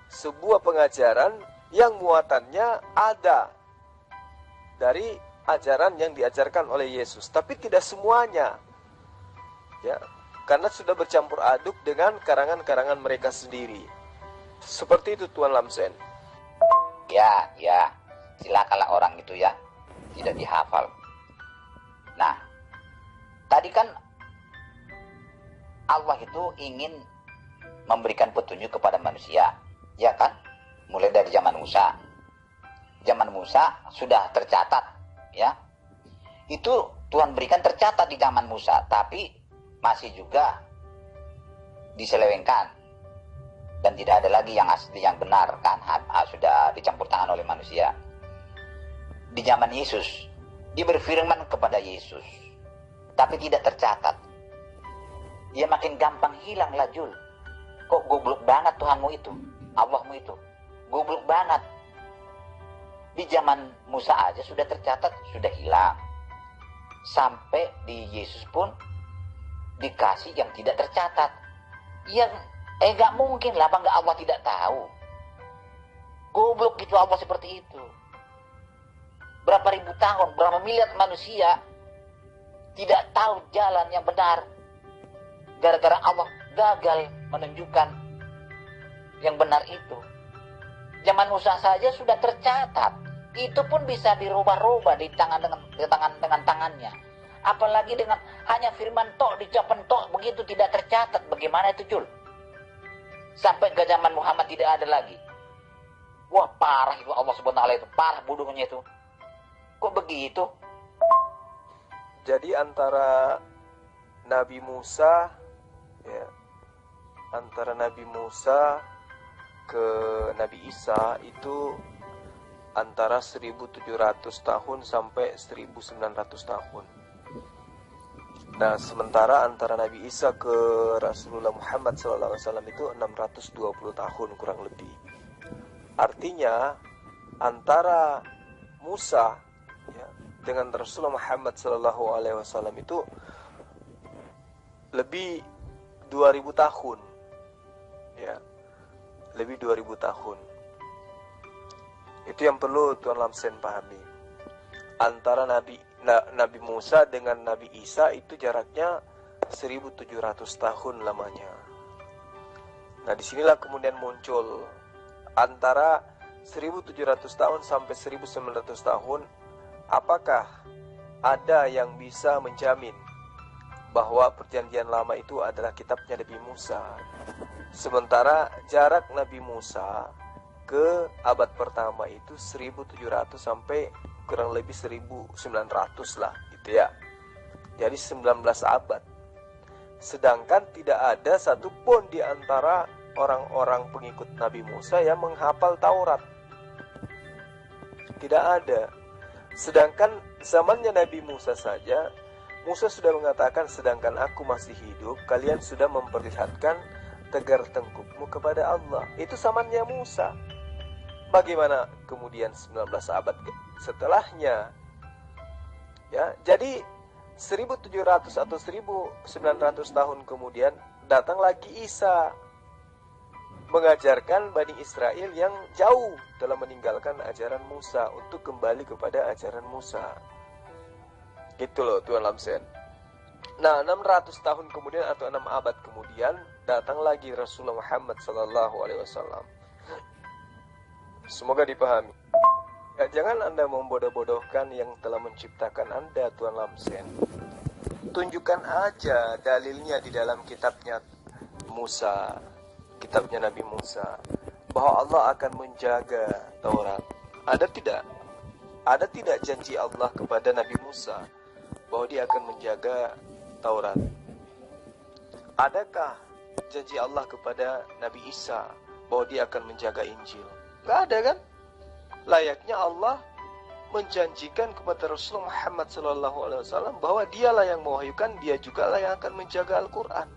S1: sebuah pengajaran yang muatannya ada dari ajaran yang diajarkan oleh Yesus, tapi tidak semuanya. Ya, karena sudah bercampur aduk dengan karangan-karangan mereka sendiri. Seperti itu Tuan Lamsen.
S2: Ya, silakanlah orang itu ya, tidak dihafal. Nah, tadi kan Allah itu ingin memberikan petunjuk kepada manusia, ya kan? Mulai dari zaman Musa. Zaman Musa sudah tercatat, ya. Itu Tuhan berikan tercatat di zaman Musa, tapi masih juga diselewengkan. Dan tidak ada lagi yang asli, yang benar kan, sudah dicampur tangan oleh manusia. Di zaman Yesus, dia berfirman kepada Yesus, tapi tidak tercatat. Dia makin gampang hilang lah, Jul. Kok goblok banget Tuhanmu itu, Allahmu itu, goblok banget. Di zaman Musa aja sudah tercatat, sudah hilang. Sampai di Yesus pun dikasih yang tidak tercatat. Yang gak mungkin lah, apa gak Allah tidak tahu? Goblok gitu Allah seperti itu. Berapa ribu tahun, berapa miliar manusia tidak tahu jalan yang benar, gara-gara Allah gagal menunjukkan yang benar itu. Zaman Musa saja sudah tercatat, itu pun bisa dirubah-rubah di tangan dengan tangannya. Apalagi dengan hanya firman tok, dicapen tok, begitu tidak tercatat. Bagaimana itu, Jul? Sampai ke zaman Muhammad tidak ada lagi. Wah, parah itu Allah Subhanahu wa ta'ala itu, parah bodohnya itu. Kok begitu?
S1: Jadi antara Nabi Musa, ya, antara Nabi Musa ke Nabi Isa itu antara 1700 tahun sampai 1900 tahun. Nah, sementara antara Nabi Isa ke Rasulullah Muhammad SAW itu 620 tahun kurang lebih. Artinya antara Musa, ya, dengan Rasulullah Muhammad SAW itu lebih 2000 tahun, ya, lebih 2000 tahun. Itu yang perlu Tuan Lamsen pahami. Antara Nabi Musa dengan Nabi Isa itu jaraknya 1700 tahun lamanya. Nah, disinilah kemudian muncul antara 1700 tahun sampai 1900 tahun, apakah ada yang bisa menjamin bahwa perjanjian lama itu adalah kitabnya Nabi Musa? Sementara jarak Nabi Musa ke abad pertama itu 1700 sampai kurang lebih 1900 lah gitu ya. Jadi 19 abad. Sedangkan tidak ada satupun di antara orang-orang pengikut Nabi Musa yang menghafal Taurat. Tidak ada. Sedangkan zamannya Nabi Musa saja, Musa sudah mengatakan, sedangkan aku masih hidup, kalian sudah memperlihatkan tegar tengkukmu kepada Allah. Itu zamannya Musa. Bagaimana kemudian 19 abad setelahnya? Ya, jadi 1700 atau 1900 tahun kemudian datang lagi Isa mengajarkan Bani Israel yang jauh dalam meninggalkan ajaran Musa untuk kembali kepada ajaran Musa. Gitu loh Tuan Lamsen. Nah, 600 tahun kemudian atau 6 abad kemudian datang lagi Rasulullah Muhammad SAW. Semoga dipahami. Ya, jangan Anda membodoh-bodohkan yang telah menciptakan Anda, Tuan Lamsen. Tunjukkan aja dalilnya di dalam kitabnya Musa, kitabnya Nabi Musa, bahwa Allah akan menjaga Taurat. Ada tidak? Ada tidak janji Allah kepada Nabi Musa bahwa dia akan menjaga Taurat? Adakah janji Allah kepada Nabi Isa bahwa dia akan menjaga Injil? Gak ada kan? Layaknya Allah menjanjikan kepada Rasulullah Muhammad SAW bahwa dialah yang mewahyukan, dia juga lah yang akan menjaga Al-Quran.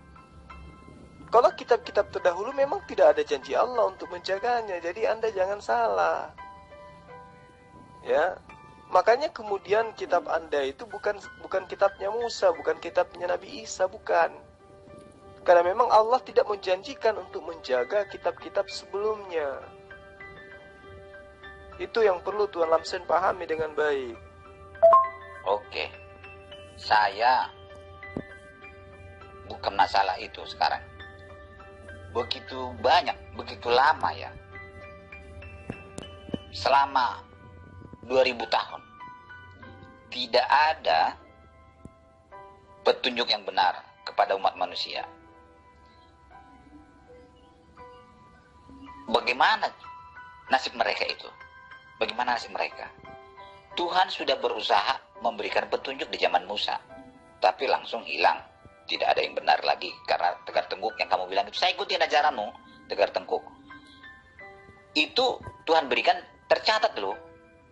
S1: Kalau kitab-kitab terdahulu memang tidak ada janji Allah untuk menjaganya, jadi Anda jangan salah. Ya, makanya kemudian kitab Anda itu bukan kitabnya Musa, bukan kitabnya Nabi Isa, bukan. Karena memang Allah tidak menjanjikan untuk menjaga kitab-kitab sebelumnya. Itu yang perlu Tuan Lamsen pahami dengan baik.
S2: Oke, saya bukan masalah itu sekarang. Begitu banyak, begitu lama ya. Selama 2000 tahun. Tidak ada petunjuk yang benar kepada umat manusia. Bagaimana nasib mereka itu? Bagaimana nasib mereka? Tuhan sudah berusaha memberikan petunjuk di zaman Musa, tapi langsung hilang. Tidak ada yang benar lagi karena tegar tengkuk yang kamu bilang itu. Saya ikuti ajaranmu, tegar tengkuk. Itu Tuhan berikan, tercatat loh.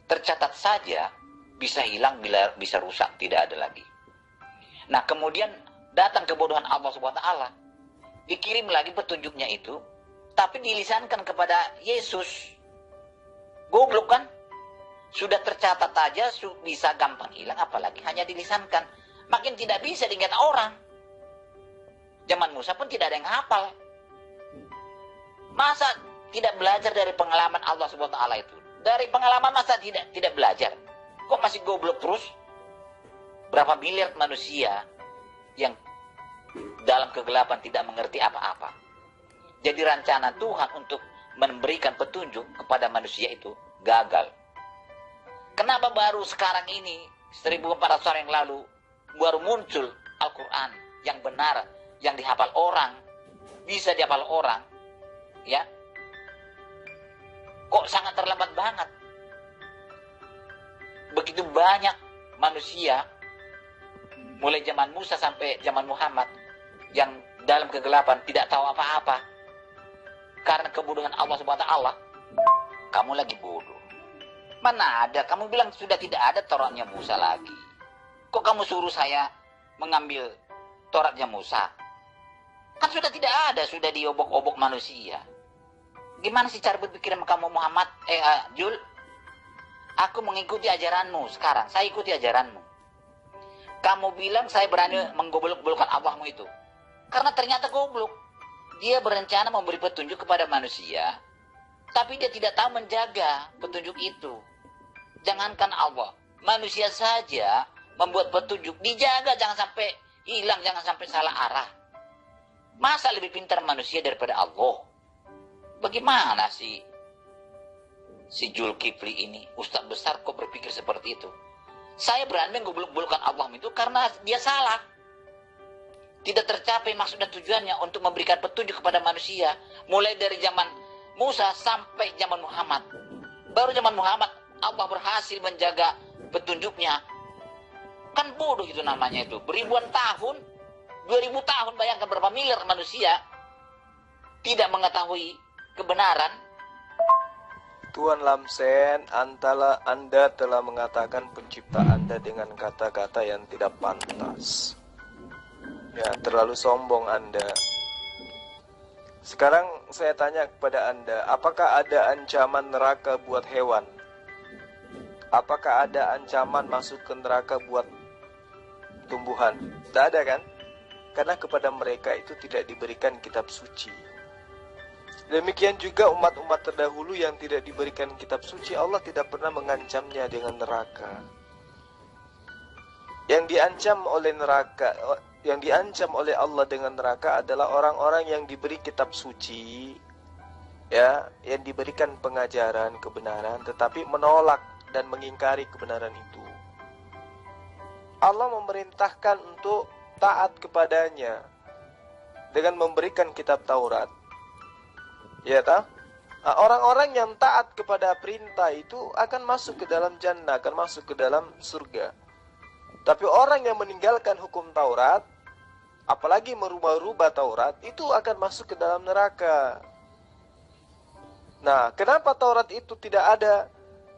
S2: Tercatat saja, bisa hilang, bisa rusak, tidak ada lagi. Nah, kemudian datang kebodohan Allah SWT. Dikirim lagi petunjuknya itu, tapi dilisankan kepada Yesus. Goblok kan? Sudah tercatat aja bisa gampang hilang, apalagi hanya dilisankan. Makin tidak bisa diingat orang. Zaman Musa pun tidak ada yang hafal. Masa tidak belajar dari pengalaman Allah SWT itu? Dari pengalaman masa tidak belajar? Kok masih goblok terus? Berapa miliar manusia yang dalam kegelapan tidak mengerti apa-apa. Jadi rencana Tuhan untuk memberikan petunjuk kepada manusia itu gagal. Kenapa baru sekarang ini, 1400 tahun yang lalu, baru muncul Al-Quran yang benar, yang dihafal orang, bisa dihafal orang, ya? Kok sangat terlambat banget? Begitu banyak manusia, mulai zaman Musa sampai zaman Muhammad, yang dalam kegelapan tidak tahu apa-apa, karena kebodohan Allah SWT. Kamu lagi bodoh. Mana ada, kamu bilang sudah tidak ada Tauratnya Musa lagi. Kok kamu suruh saya mengambil Tauratnya Musa? Kan sudah tidak ada, sudah diobok-obok manusia. Gimana sih cara berpikir kamu Muhammad? Jul, aku mengikuti ajaranmu sekarang, saya ikuti ajaranmu. Kamu bilang saya berani menggoblok-goblokkan Allahmu itu. Karena ternyata goblok. Dia berencana memberi petunjuk kepada manusia, tapi dia tidak tahu menjaga petunjuk itu. Jangankan Allah, manusia saja membuat petunjuk, dijaga jangan sampai hilang, jangan sampai salah arah. Masa lebih pintar manusia daripada Allah? Bagaimana sih si Zulkifli ini, ustadz besar kok berpikir seperti itu? Saya berani menggoblok-goblokkan Allah itu karena dia salah. Tidak tercapai maksud dan tujuannya untuk memberikan petunjuk kepada manusia. Mulai dari zaman Musa sampai zaman Muhammad. Baru zaman Muhammad Allah berhasil menjaga petunjuknya. Kan bodoh itu namanya itu. Beribuan tahun, 2000 tahun, bayangkan berapa miliar manusia tidak mengetahui kebenaran.
S1: Tuan Lamsen, Anda telah mengatakan pencipta Anda dengan kata-kata yang tidak pantas. Ya, terlalu sombong Anda. Sekarang saya tanya kepada Anda, apakah ada ancaman neraka buat hewan? Apakah ada ancaman masuk ke neraka buat tumbuhan? Tidak ada kan? Karena kepada mereka itu tidak diberikan kitab suci. Demikian juga umat-umat terdahulu yang tidak diberikan kitab suci, Allah tidak pernah mengancamnya dengan neraka. Yang diancam oleh neraka, yang diancam oleh Allah dengan neraka adalah orang-orang yang diberi kitab suci, ya, yang diberikan pengajaran kebenaran tetapi menolak dan mengingkari kebenaran itu. Allah memerintahkan untuk taat kepadanya dengan memberikan kitab Taurat. Ya tak? Orang-orang yang taat kepada perintah itu akan masuk ke dalam jannah, akan masuk ke dalam surga. Tapi orang yang meninggalkan hukum Taurat, apalagi merubah-rubah Taurat, itu akan masuk ke dalam neraka. Nah, kenapa Taurat itu tidak ada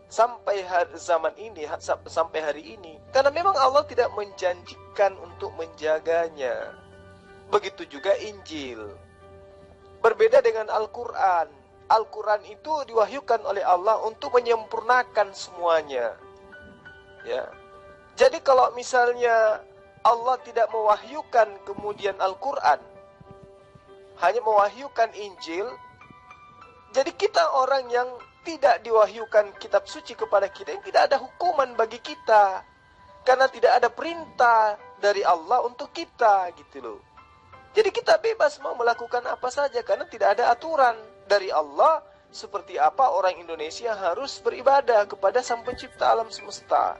S1: sampai zaman ini, sampai hari ini? Karena memang Allah tidak menjanjikan untuk menjaganya. Begitu juga Injil. Berbeda dengan Al-Quran. Al-Quran itu diwahyukan oleh Allah untuk menyempurnakan semuanya. Ya. Jadi kalau misalnya Allah tidak mewahyukan kemudian Al-Quran, hanya mewahyukan Injil, jadi kita orang yang tidak diwahyukan kitab suci kepada kita, tidak ada hukuman bagi kita. Karena tidak ada perintah dari Allah untuk kita gitu loh. Jadi kita bebas mau melakukan apa saja karena tidak ada aturan dari Allah seperti apa orang Indonesia harus beribadah kepada Sang Pencipta alam semesta.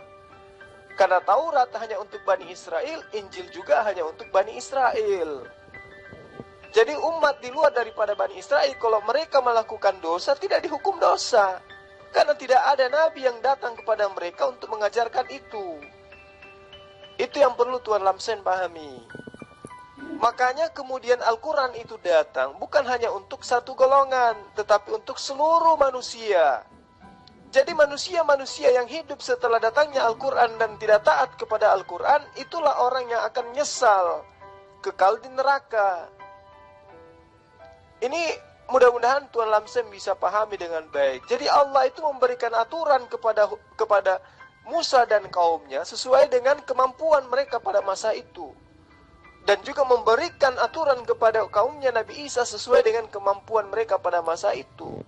S1: Karena Taurat hanya untuk Bani Israel, Injil juga hanya untuk Bani Israel. Jadi umat di luar daripada Bani Israel, kalau mereka melakukan dosa, tidak dihukum dosa. Karena tidak ada nabi yang datang kepada mereka untuk mengajarkan itu. Itu yang perlu Tuan Lamsen pahami. Makanya kemudian Al-Quran itu datang bukan hanya untuk satu golongan, tetapi untuk seluruh manusia. Jadi manusia-manusia yang hidup setelah datangnya Al-Quran dan tidak taat kepada Al-Quran, itulah orang yang akan nyesal, kekal di neraka. Ini mudah-mudahan Tuan Lamsen bisa pahami dengan baik. Jadi Allah itu memberikan aturan kepada Musa dan kaumnya sesuai dengan kemampuan mereka pada masa itu. Dan juga memberikan aturan kepada kaumnya Nabi Isa sesuai dengan kemampuan mereka pada masa itu.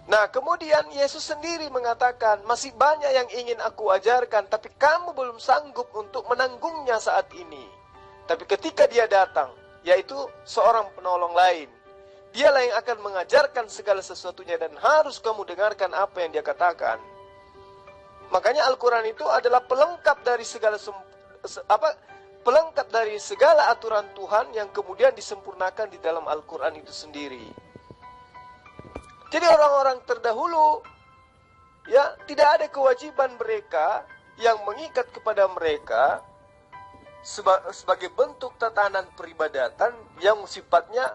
S1: Nah, kemudian Yesus sendiri mengatakan, masih banyak yang ingin aku ajarkan, tapi kamu belum sanggup untuk menanggungnya saat ini. Tapi ketika dia datang, yaitu seorang penolong lain, dialah yang akan mengajarkan segala sesuatunya dan harus kamu dengarkan apa yang dia katakan. Makanya Al-Quran itu adalah pelengkap dari segala aturan Tuhan yang kemudian disempurnakan di dalam Al-Quran itu sendiri. Jadi orang-orang terdahulu ya tidak ada kewajiban mereka yang mengikat kepada mereka sebagai bentuk tatanan peribadatan yang sifatnya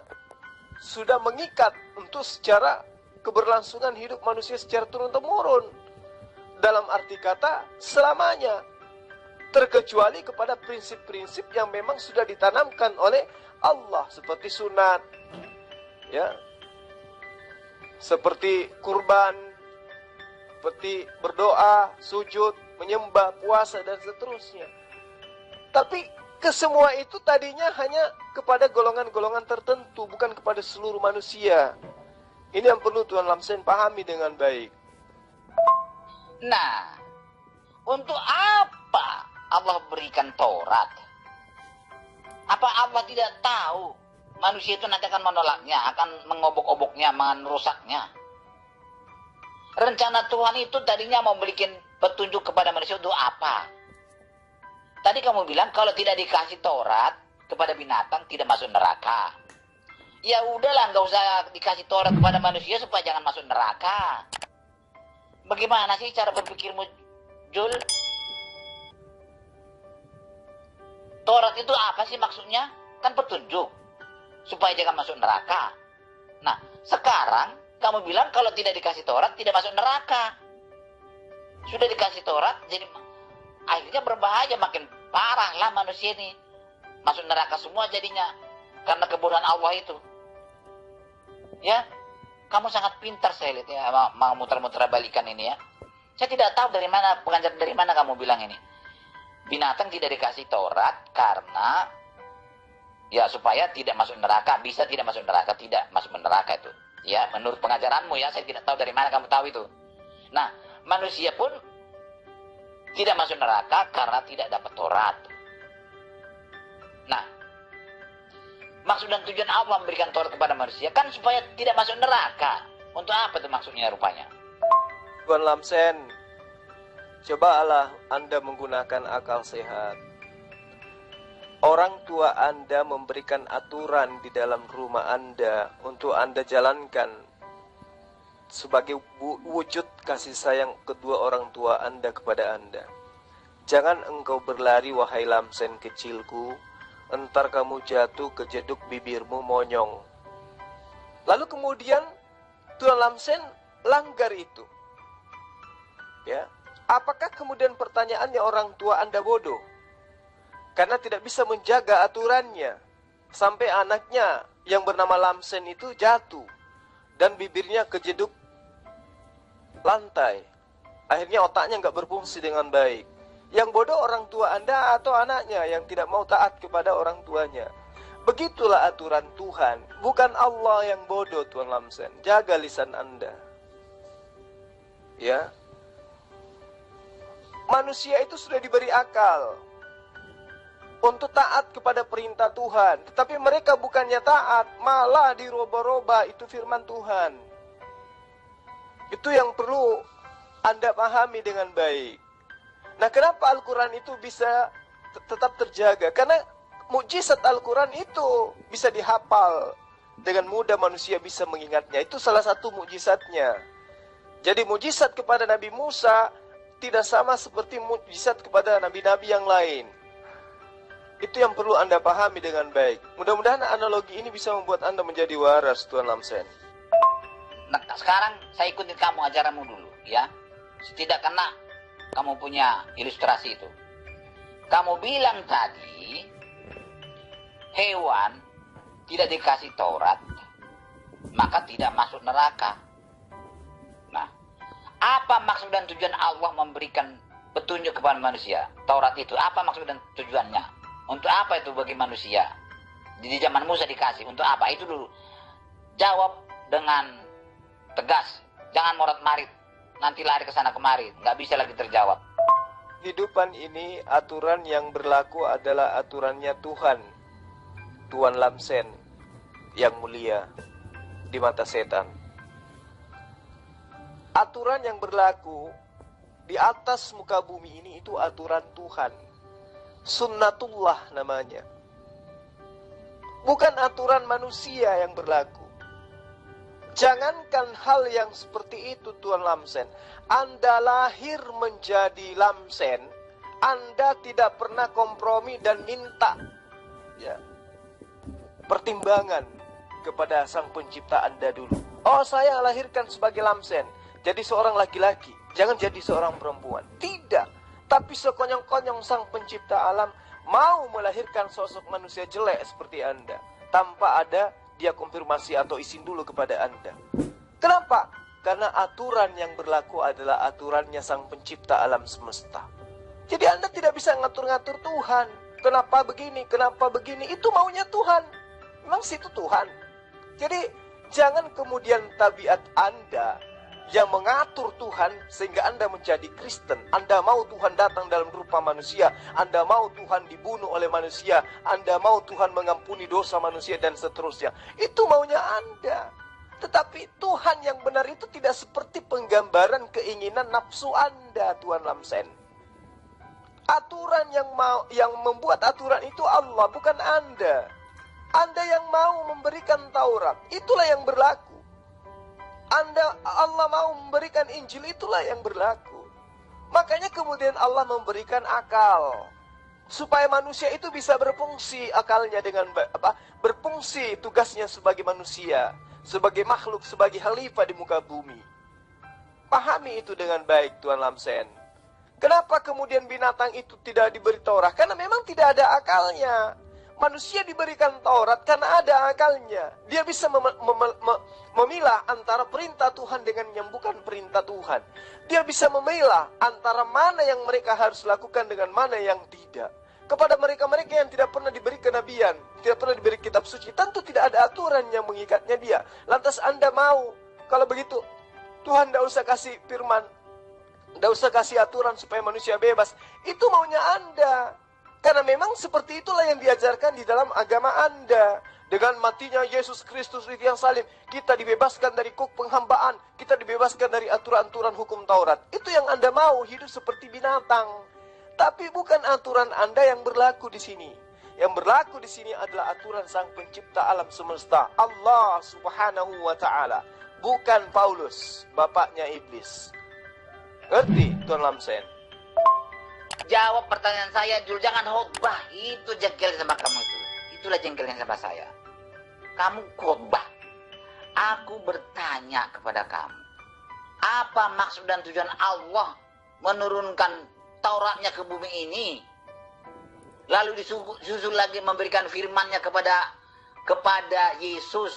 S1: sudah mengikat untuk secara keberlangsungan hidup manusia secara turun-temurun. Dalam arti kata selamanya, terkecuali kepada prinsip-prinsip yang memang sudah ditanamkan oleh Allah seperti sunat, ya, seperti kurban, seperti berdoa, sujud, menyembah, puasa dan seterusnya. Tapi kesemua itu tadinya hanya kepada golongan-golongan tertentu, bukan kepada seluruh manusia. Ini yang perlu Tuan Lamsen pahami dengan baik.
S2: Nah, untuk apa Allah berikan Taurat? Apa Allah tidak tahu manusia itu nanti akan menolaknya, akan mengobok-oboknya, merusaknya? Rencana Tuhan itu tadinya mau berikan petunjuk kepada manusia untuk apa? Tadi kamu bilang kalau tidak dikasih Taurat kepada binatang tidak masuk neraka. Ya udahlah, nggak usah dikasih Taurat kepada manusia supaya jangan masuk neraka. Bagaimana sih cara berpikirmu, Jul? Taurat itu apa sih maksudnya? Kan petunjuk supaya jangan masuk neraka. Nah, sekarang kamu bilang kalau tidak dikasih Taurat tidak masuk neraka. Sudah dikasih Taurat, jadi akhirnya berbahaya, makin parah lah manusia ini. Masuk neraka semua jadinya karena kebodohan Allah itu. Ya, kamu sangat pintar saya lihat ya, mau muter-muter balikan ini ya. Saya tidak tahu dari mana, pengajar dari mana kamu bilang ini. Binatang tidak dikasih Taurat karena ya supaya tidak masuk neraka. Bisa tidak masuk neraka, tidak masuk neraka itu. Ya, menurut pengajaranmu ya, saya tidak tahu dari mana kamu tahu itu. Nah, manusia pun tidak masuk neraka karena tidak dapat Taurat. Nah, maksud dan tujuan Allah memberikan Taurat kepada manusia kan supaya tidak masuk neraka. Untuk apa itu maksudnya rupanya?
S1: Tuan Lamsen, cobalah Anda menggunakan akal sehat. Orang tua Anda memberikan aturan di dalam rumah Anda untuk Anda jalankan sebagai wujud kasih sayang kedua orang tua Anda kepada Anda. Jangan engkau berlari wahai Lamsen kecilku, entar kamu jatuh ke jeduk bibirmu monyong. Lalu kemudian Tuan Lamsen langgar itu. Ya, apakah kemudian pertanyaannya orang tua Anda bodoh? Karena tidak bisa menjaga aturannya. Sampai anaknya yang bernama Lamsen itu jatuh dan bibirnya kejeduk lantai. Akhirnya otaknya nggak berfungsi dengan baik. Yang bodoh orang tua Anda atau anaknya yang tidak mau taat kepada orang tuanya. Begitulah aturan Tuhan. Bukan Allah yang bodoh, Tuan Lamsen. Jaga lisan Anda. Ya. Manusia itu sudah diberi akal untuk taat kepada perintah Tuhan, tetapi mereka bukannya taat, malah diroba-roba itu firman Tuhan. Itu yang perlu Anda pahami dengan baik. Nah, kenapa Al-Quran itu bisa tetap terjaga? Karena mukjizat Al-Quran itu bisa dihafal dengan mudah, manusia bisa mengingatnya. Itu salah satu mukjizatnya. Jadi mukjizat kepada Nabi Musa tidak sama seperti mukjizat kepada nabi-nabi yang lain. Itu yang perlu Anda pahami dengan baik. Mudah-mudahan analogi ini bisa membuat Anda menjadi waras, Tuan Lamsen.
S2: Nah, sekarang saya ikutin kamu ajaranmu dulu, ya. Tidak kena kamu punya ilustrasi itu. Kamu bilang tadi, hewan tidak dikasih Taurat, maka tidak masuk neraka. Nah, apa maksud dan tujuan Allah memberikan petunjuk kepada manusia? Taurat itu, apa maksud dan tujuannya? Untuk apa itu bagi manusia? Di zaman Musa dikasih, untuk apa? Itu dulu. Jawab dengan tegas. Jangan morat-marit. Nanti lari ke sana kemari. Nggak bisa lagi terjawab.
S1: Kehidupan ini, aturan yang berlaku adalah aturannya Tuhan. Tuan Lamsen yang mulia di mata setan. Aturan yang berlaku di atas muka bumi ini itu aturan Tuhan. Sunnatullah namanya. Bukan aturan manusia yang berlaku. Jangankan hal yang seperti itu, Tuan Lamsen. Anda lahir menjadi Lamsen, Anda tidak pernah kompromi dan minta pertimbangan kepada sang pencipta Anda dulu. Oh, saya lahirkan sebagai Lamsen, jadi seorang laki-laki, jangan jadi seorang perempuan. Tidak. Tapi sekonyong-konyong sang pencipta alam mau melahirkan sosok manusia jelek seperti Anda, tanpa ada dia konfirmasi atau izin dulu kepada Anda. Kenapa? Karena aturan yang berlaku adalah aturannya sang pencipta alam semesta. Jadi Anda tidak bisa ngatur-ngatur Tuhan. Kenapa begini, kenapa begini, itu maunya Tuhan. Memang situ Tuhan. Jadi jangan kemudian tabiat Anda yang mengatur Tuhan sehingga Anda menjadi Kristen. Anda mau Tuhan datang dalam rupa manusia, Anda mau Tuhan dibunuh oleh manusia, Anda mau Tuhan mengampuni dosa manusia dan seterusnya. Itu maunya Anda. Tetapi Tuhan yang benar itu tidak seperti penggambaran keinginan nafsu Anda, Tuan Lamsen. Aturan yang membuat aturan itu Allah, bukan Anda. Anda yang mau memberikan Taurat, itulah yang berlaku. Allah mau memberikan Injil, itulah yang berlaku. Makanya kemudian Allah memberikan akal supaya manusia itu bisa berfungsi akalnya dengan berfungsi tugasnya sebagai manusia, sebagai makhluk, sebagai khalifah di muka bumi. Pahami itu dengan baik, Tuan Lamsen. Kenapa kemudian binatang itu tidak diberi Taurat? Karena memang tidak ada akalnya. Manusia diberikan Taurat karena ada akalnya. Dia bisa memilah antara perintah Tuhan dengan yang bukan perintah Tuhan. Dia bisa memilah antara mana yang mereka harus lakukan dengan mana yang tidak. Kepada mereka-mereka yang tidak pernah diberi kenabian, tidak pernah diberi kitab suci, tentu tidak ada aturan yang mengikatnya dia. Lantas Anda mau, kalau begitu, Tuhan tidak usah kasih firman, tidak usah kasih aturan supaya manusia bebas. Itu maunya Anda. Karena memang seperti itulah yang diajarkan di dalam agama Anda. Dengan matinya Yesus Kristus di tiang salib, kita dibebaskan dari kuk penghambaan, kita dibebaskan dari aturan-aturan hukum Taurat. Itu yang Anda mau, hidup seperti binatang. Tapi bukan aturan Anda yang berlaku di sini. Yang berlaku di sini adalah aturan Sang Pencipta alam semesta, Allah Subhanahu wa taala, bukan Paulus, bapaknya iblis. Ngerti, Tuan Lamsen?
S2: Jawab pertanyaan saya, Jul. Jangan khotbah. Itu jengkel sama kamu itu. Itulah jengkelnya sama saya. Kamu khotbah. Aku bertanya kepada kamu. Apa maksud dan tujuan Allah menurunkan Tauratnya ke bumi ini? Lalu disusul lagi memberikan firmannya kepada Yesus.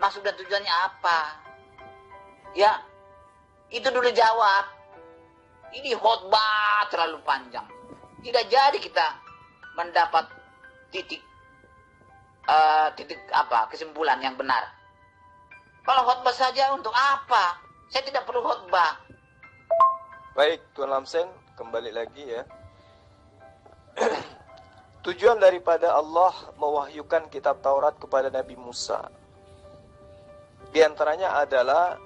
S2: Maksud dan tujuannya apa? Ya, itu dulu jawab. Ini khotbah terlalu panjang. Tidak jadi kita mendapat titik kesimpulan yang benar. Kalau khotbah saja untuk apa? Saya tidak perlu khotbah.
S1: Baik, Tuan Lamsen, kembali lagi ya. Tujuan daripada Allah mewahyukan kitab Taurat kepada Nabi Musa, di antaranya adalah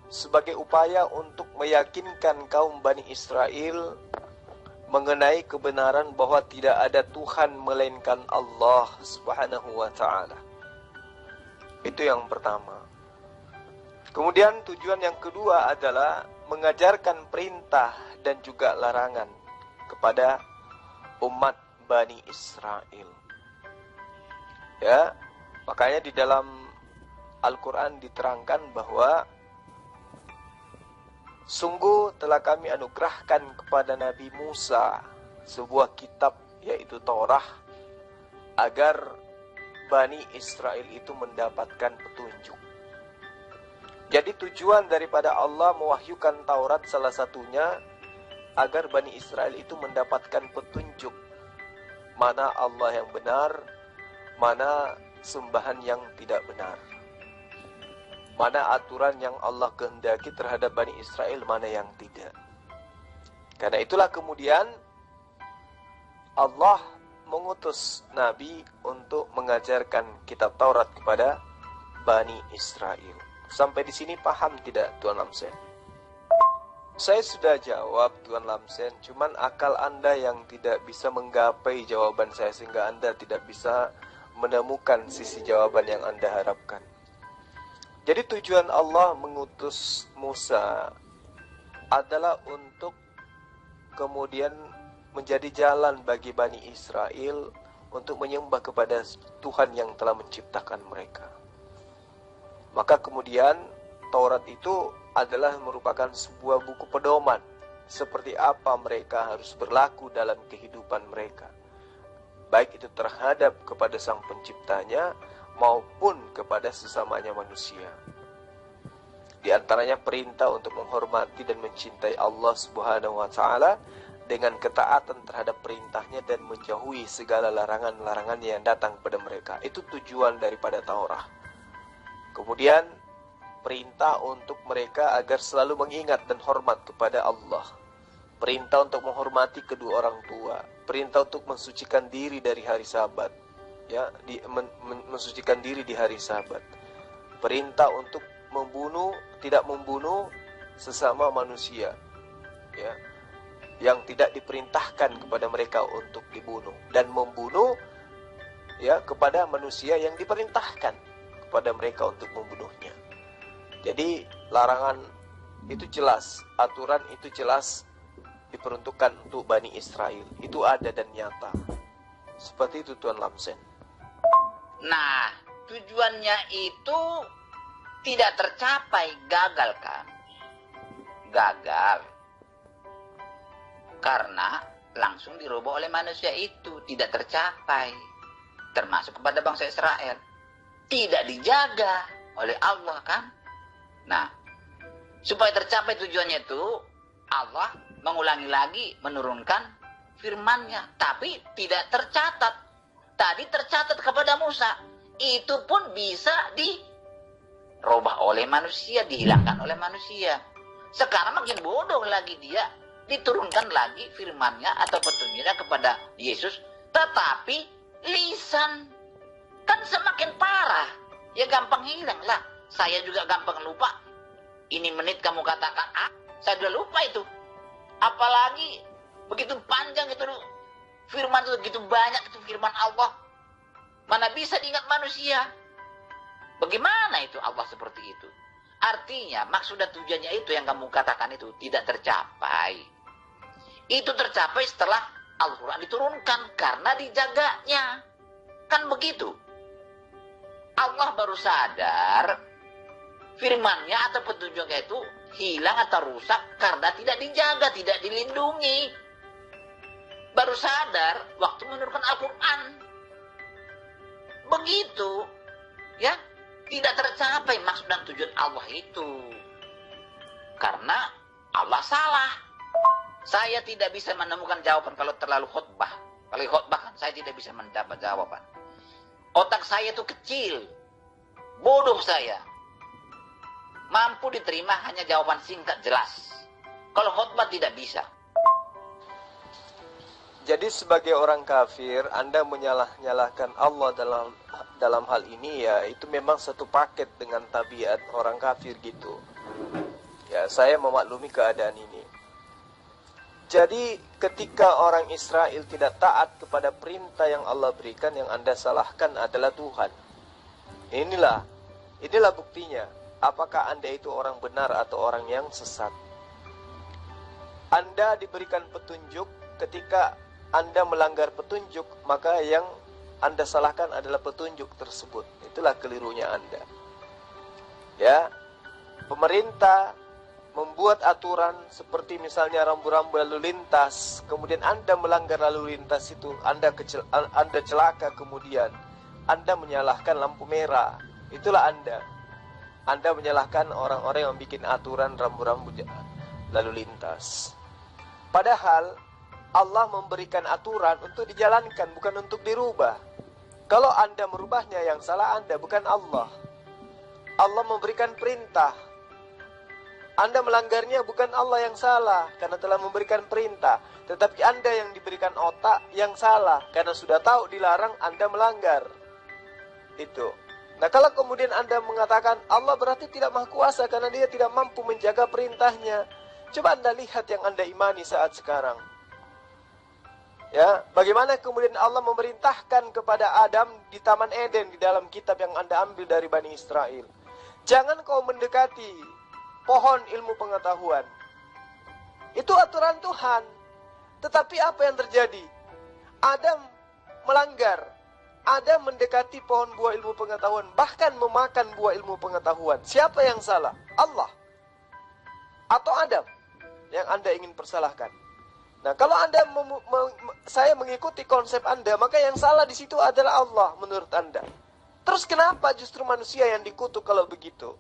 S1: sebagai upaya untuk meyakinkan kaum Bani Israel mengenai kebenaran bahwa tidak ada Tuhan melainkan Allah Subhanahu wa ta'ala. Itu yang pertama. Kemudian tujuan yang kedua adalah mengajarkan perintah dan juga larangan kepada umat Bani Israel. Ya, makanya di dalam Al-Quran diterangkan bahwa sungguh telah kami anugerahkan kepada Nabi Musa sebuah kitab, yaitu Taurat, agar Bani Israel itu mendapatkan petunjuk. Jadi tujuan daripada Allah mewahyukan Taurat salah satunya agar Bani Israel itu mendapatkan petunjuk mana Allah yang benar, mana sembahan yang tidak benar, mana aturan yang Allah kehendaki terhadap Bani Israel, mana yang tidak. Karena itulah kemudian Allah mengutus Nabi untuk mengajarkan kitab Taurat kepada Bani Israel. Sampai di sini paham tidak, Tuan Lamsen? Saya sudah jawab, Tuan Lamsen, cuman akal Anda yang tidak bisa menggapai jawaban saya sehingga Anda tidak bisa menemukan sisi jawaban yang Anda harapkan. Jadi tujuan Allah mengutus Musa adalah untuk kemudian menjadi jalan bagi Bani Israel untuk menyembah kepada Tuhan yang telah menciptakan mereka. Maka kemudian Taurat itu adalah merupakan sebuah buku pedoman seperti apa mereka harus berlaku dalam kehidupan mereka, baik itu terhadap kepada Sang Penciptanya maupun kepada sesamanya manusia. Di antaranya perintah untuk menghormati dan mencintai Allah Subhanahu wa ta'ala dengan ketaatan terhadap perintahnya dan menjauhi segala larangan-larangan yang datang kepada mereka. Itu tujuan daripada Taurat. Kemudian perintah untuk mereka agar selalu mengingat dan hormat kepada Allah. Perintah untuk menghormati kedua orang tua. Perintah untuk mensucikan diri dari hari Sabat. Ya, mensucikan diri di hari Sabat. Perintah untuk tidak membunuh sesama manusia. Ya, yang tidak diperintahkan kepada mereka untuk dibunuh, dan membunuh ya kepada manusia yang diperintahkan kepada mereka untuk membunuhnya. Jadi larangan itu jelas, aturan itu jelas diperuntukkan untuk Bani Israel. Itu ada dan nyata. Seperti itu, Tuan Lamsen.
S2: Nah, tujuannya itu tidak tercapai, gagal kan? Gagal. Karena langsung dirubah oleh manusia itu, tidak tercapai. Termasuk kepada bangsa Israel. Tidak dijaga oleh Allah kan? Nah, supaya tercapai tujuannya itu, Allah mengulangi lagi menurunkan firman-Nya, tapi tidak tercatat. Tadi tercatat kepada Musa, itu pun bisa dirubah oleh manusia, dihilangkan oleh manusia. Sekarang makin bodoh lagi dia, diturunkan lagi firman-Nya atau petunjuknya kepada Yesus, tetapi lisan kan semakin parah, ya gampang hilang lah. Saya juga gampang lupa. Ini menit kamu katakan A, saya sudah lupa itu. Apalagi begitu panjang itu firman itu, begitu banyak itu firman Allah. Mana bisa diingat manusia? Bagaimana itu Allah seperti itu? Artinya maksud dan tujuannya itu yang kamu katakan itu tidak tercapai. Itu tercapai setelah Al-Quran diturunkan karena dijaganya. Kan begitu. Allah baru sadar firman-Nya atau petunjuknya itu hilang atau rusak karena tidak dijaga, tidak dilindungi. Baru sadar waktu menurunkan Al-Quran. Begitu, ya, tidak tercapai maksud dan tujuan Allah itu. Karena Allah salah. Saya tidak bisa menemukan jawaban kalau terlalu khutbah. Kalau khutbah kan saya tidak bisa mendapat jawaban. Otak saya itu kecil. Bodoh saya. Mampu diterima hanya jawaban singkat jelas. Kalau khutbah tidak bisa.
S1: Jadi sebagai orang kafir, Anda menyalah-nyalahkan Allah dalam hal ini, ya itu memang satu paket dengan tabiat orang kafir gitu. Ya, saya memaklumi keadaan ini. Jadi ketika orang Israel tidak taat kepada perintah yang Allah berikan, yang Anda salahkan adalah Tuhan. Inilah buktinya. Apakah Anda itu orang benar atau orang yang sesat? Anda diberikan petunjuk, ketika Anda melanggar petunjuk, maka yang Anda salahkan adalah petunjuk tersebut. Itulah kelirunya Anda. Ya, pemerintah membuat aturan seperti misalnya rambu-rambu lalu lintas, kemudian Anda melanggar lalu lintas itu, Anda celaka, kemudian Anda menyalahkan lampu merah. Itulah Anda. Anda menyalahkan orang-orang yang bikin aturan rambu-rambu lalu lintas. Padahal Allah memberikan aturan untuk dijalankan, bukan untuk dirubah. Kalau Anda merubahnya, yang salah Anda, bukan Allah. Allah memberikan perintah. Anda melanggarnya, bukan Allah yang salah, karena telah memberikan perintah. Tetapi Anda yang diberikan otak yang salah, karena sudah tahu dilarang, Anda melanggar. Itu. Nah, kalau kemudian Anda mengatakan Allah berarti tidak maha kuasa karena dia tidak mampu menjaga perintahnya. Coba Anda lihat yang Anda imani saat sekarang. Ya, bagaimana kemudian Allah memerintahkan kepada Adam di Taman Eden di dalam kitab yang Anda ambil dari Bani Israel. Jangan kau mendekati pohon ilmu pengetahuan. Itu aturan Tuhan. Tetapi apa yang terjadi? Adam melanggar. Adam mendekati pohon buah ilmu pengetahuan, bahkan memakan buah ilmu pengetahuan. Siapa yang salah? Allah atau Adam yang Anda ingin persalahkan? Nah, kalau saya mengikuti konsep Anda, maka yang salah di situ adalah Allah menurut Anda. Terus kenapa justru manusia yang dikutuk kalau begitu?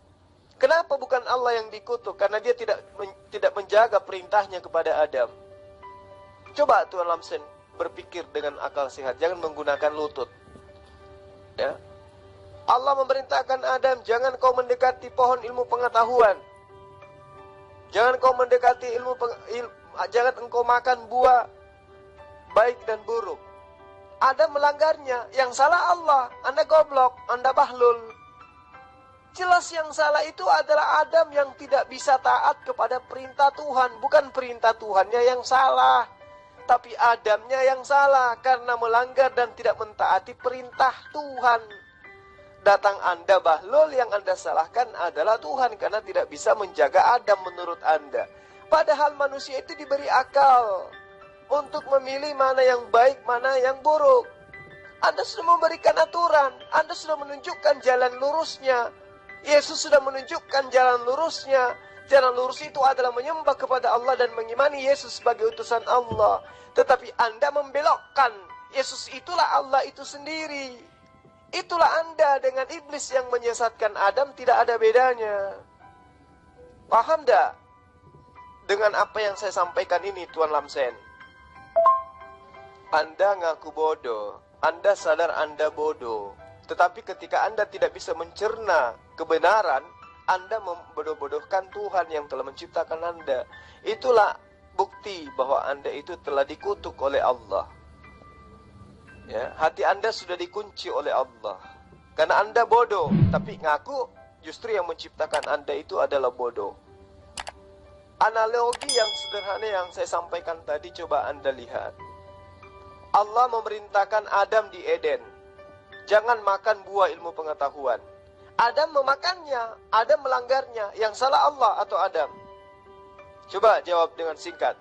S1: Kenapa bukan Allah yang dikutuk? Karena dia tidak menjaga perintahnya kepada Adam. Coba Tuan Lamsen berpikir dengan akal sehat, jangan menggunakan lutut. Ya. Allah memerintahkan Adam, jangan kau mendekati pohon ilmu pengetahuan. Jangan kau mendekati jangan engkau makan buah baik dan buruk. Adam melanggarnya, yang salah Allah. Anda goblok, Anda bahlul. Jelas yang salah itu adalah Adam yang tidak bisa taat kepada perintah Tuhan. Bukan perintah Tuhannya yang salah, tapi Adamnya yang salah karena melanggar dan tidak mentaati perintah Tuhan. Datang Anda bahlul, yang Anda salahkan adalah Tuhan karena tidak bisa menjaga Adam menurut Anda. Padahal manusia itu diberi akal untuk memilih mana yang baik, mana yang buruk. Anda sudah memberikan aturan, Anda sudah menunjukkan jalan lurusnya. Yesus sudah menunjukkan jalan lurusnya. Jalan lurus itu adalah menyembah kepada Allah dan mengimani Yesus sebagai utusan Allah. Tetapi Anda membelokkan. Yesus itulah Allah itu sendiri. Itulah Anda dengan iblis yang menyesatkan Adam, tidak ada bedanya. Paham tak? Dengan apa yang saya sampaikan ini, Tuan Lamsen. Anda ngaku bodoh. Anda sadar Anda bodoh. Tetapi ketika Anda tidak bisa mencerna kebenaran, Anda membodoh-bodohkan Tuhan yang telah menciptakan Anda. Itulah bukti bahwa Anda itu telah dikutuk oleh Allah. Ya, hati Anda sudah dikunci oleh Allah. Karena Anda bodoh, tapi ngaku justru yang menciptakan Anda itu adalah bodoh. Analogi yang sederhana yang saya sampaikan tadi, coba Anda lihat. Allah memerintahkan Adam di Eden, jangan makan buah ilmu pengetahuan. Adam memakannya, Adam melanggarnya. Yang salah Allah atau Adam? Coba jawab dengan singkat.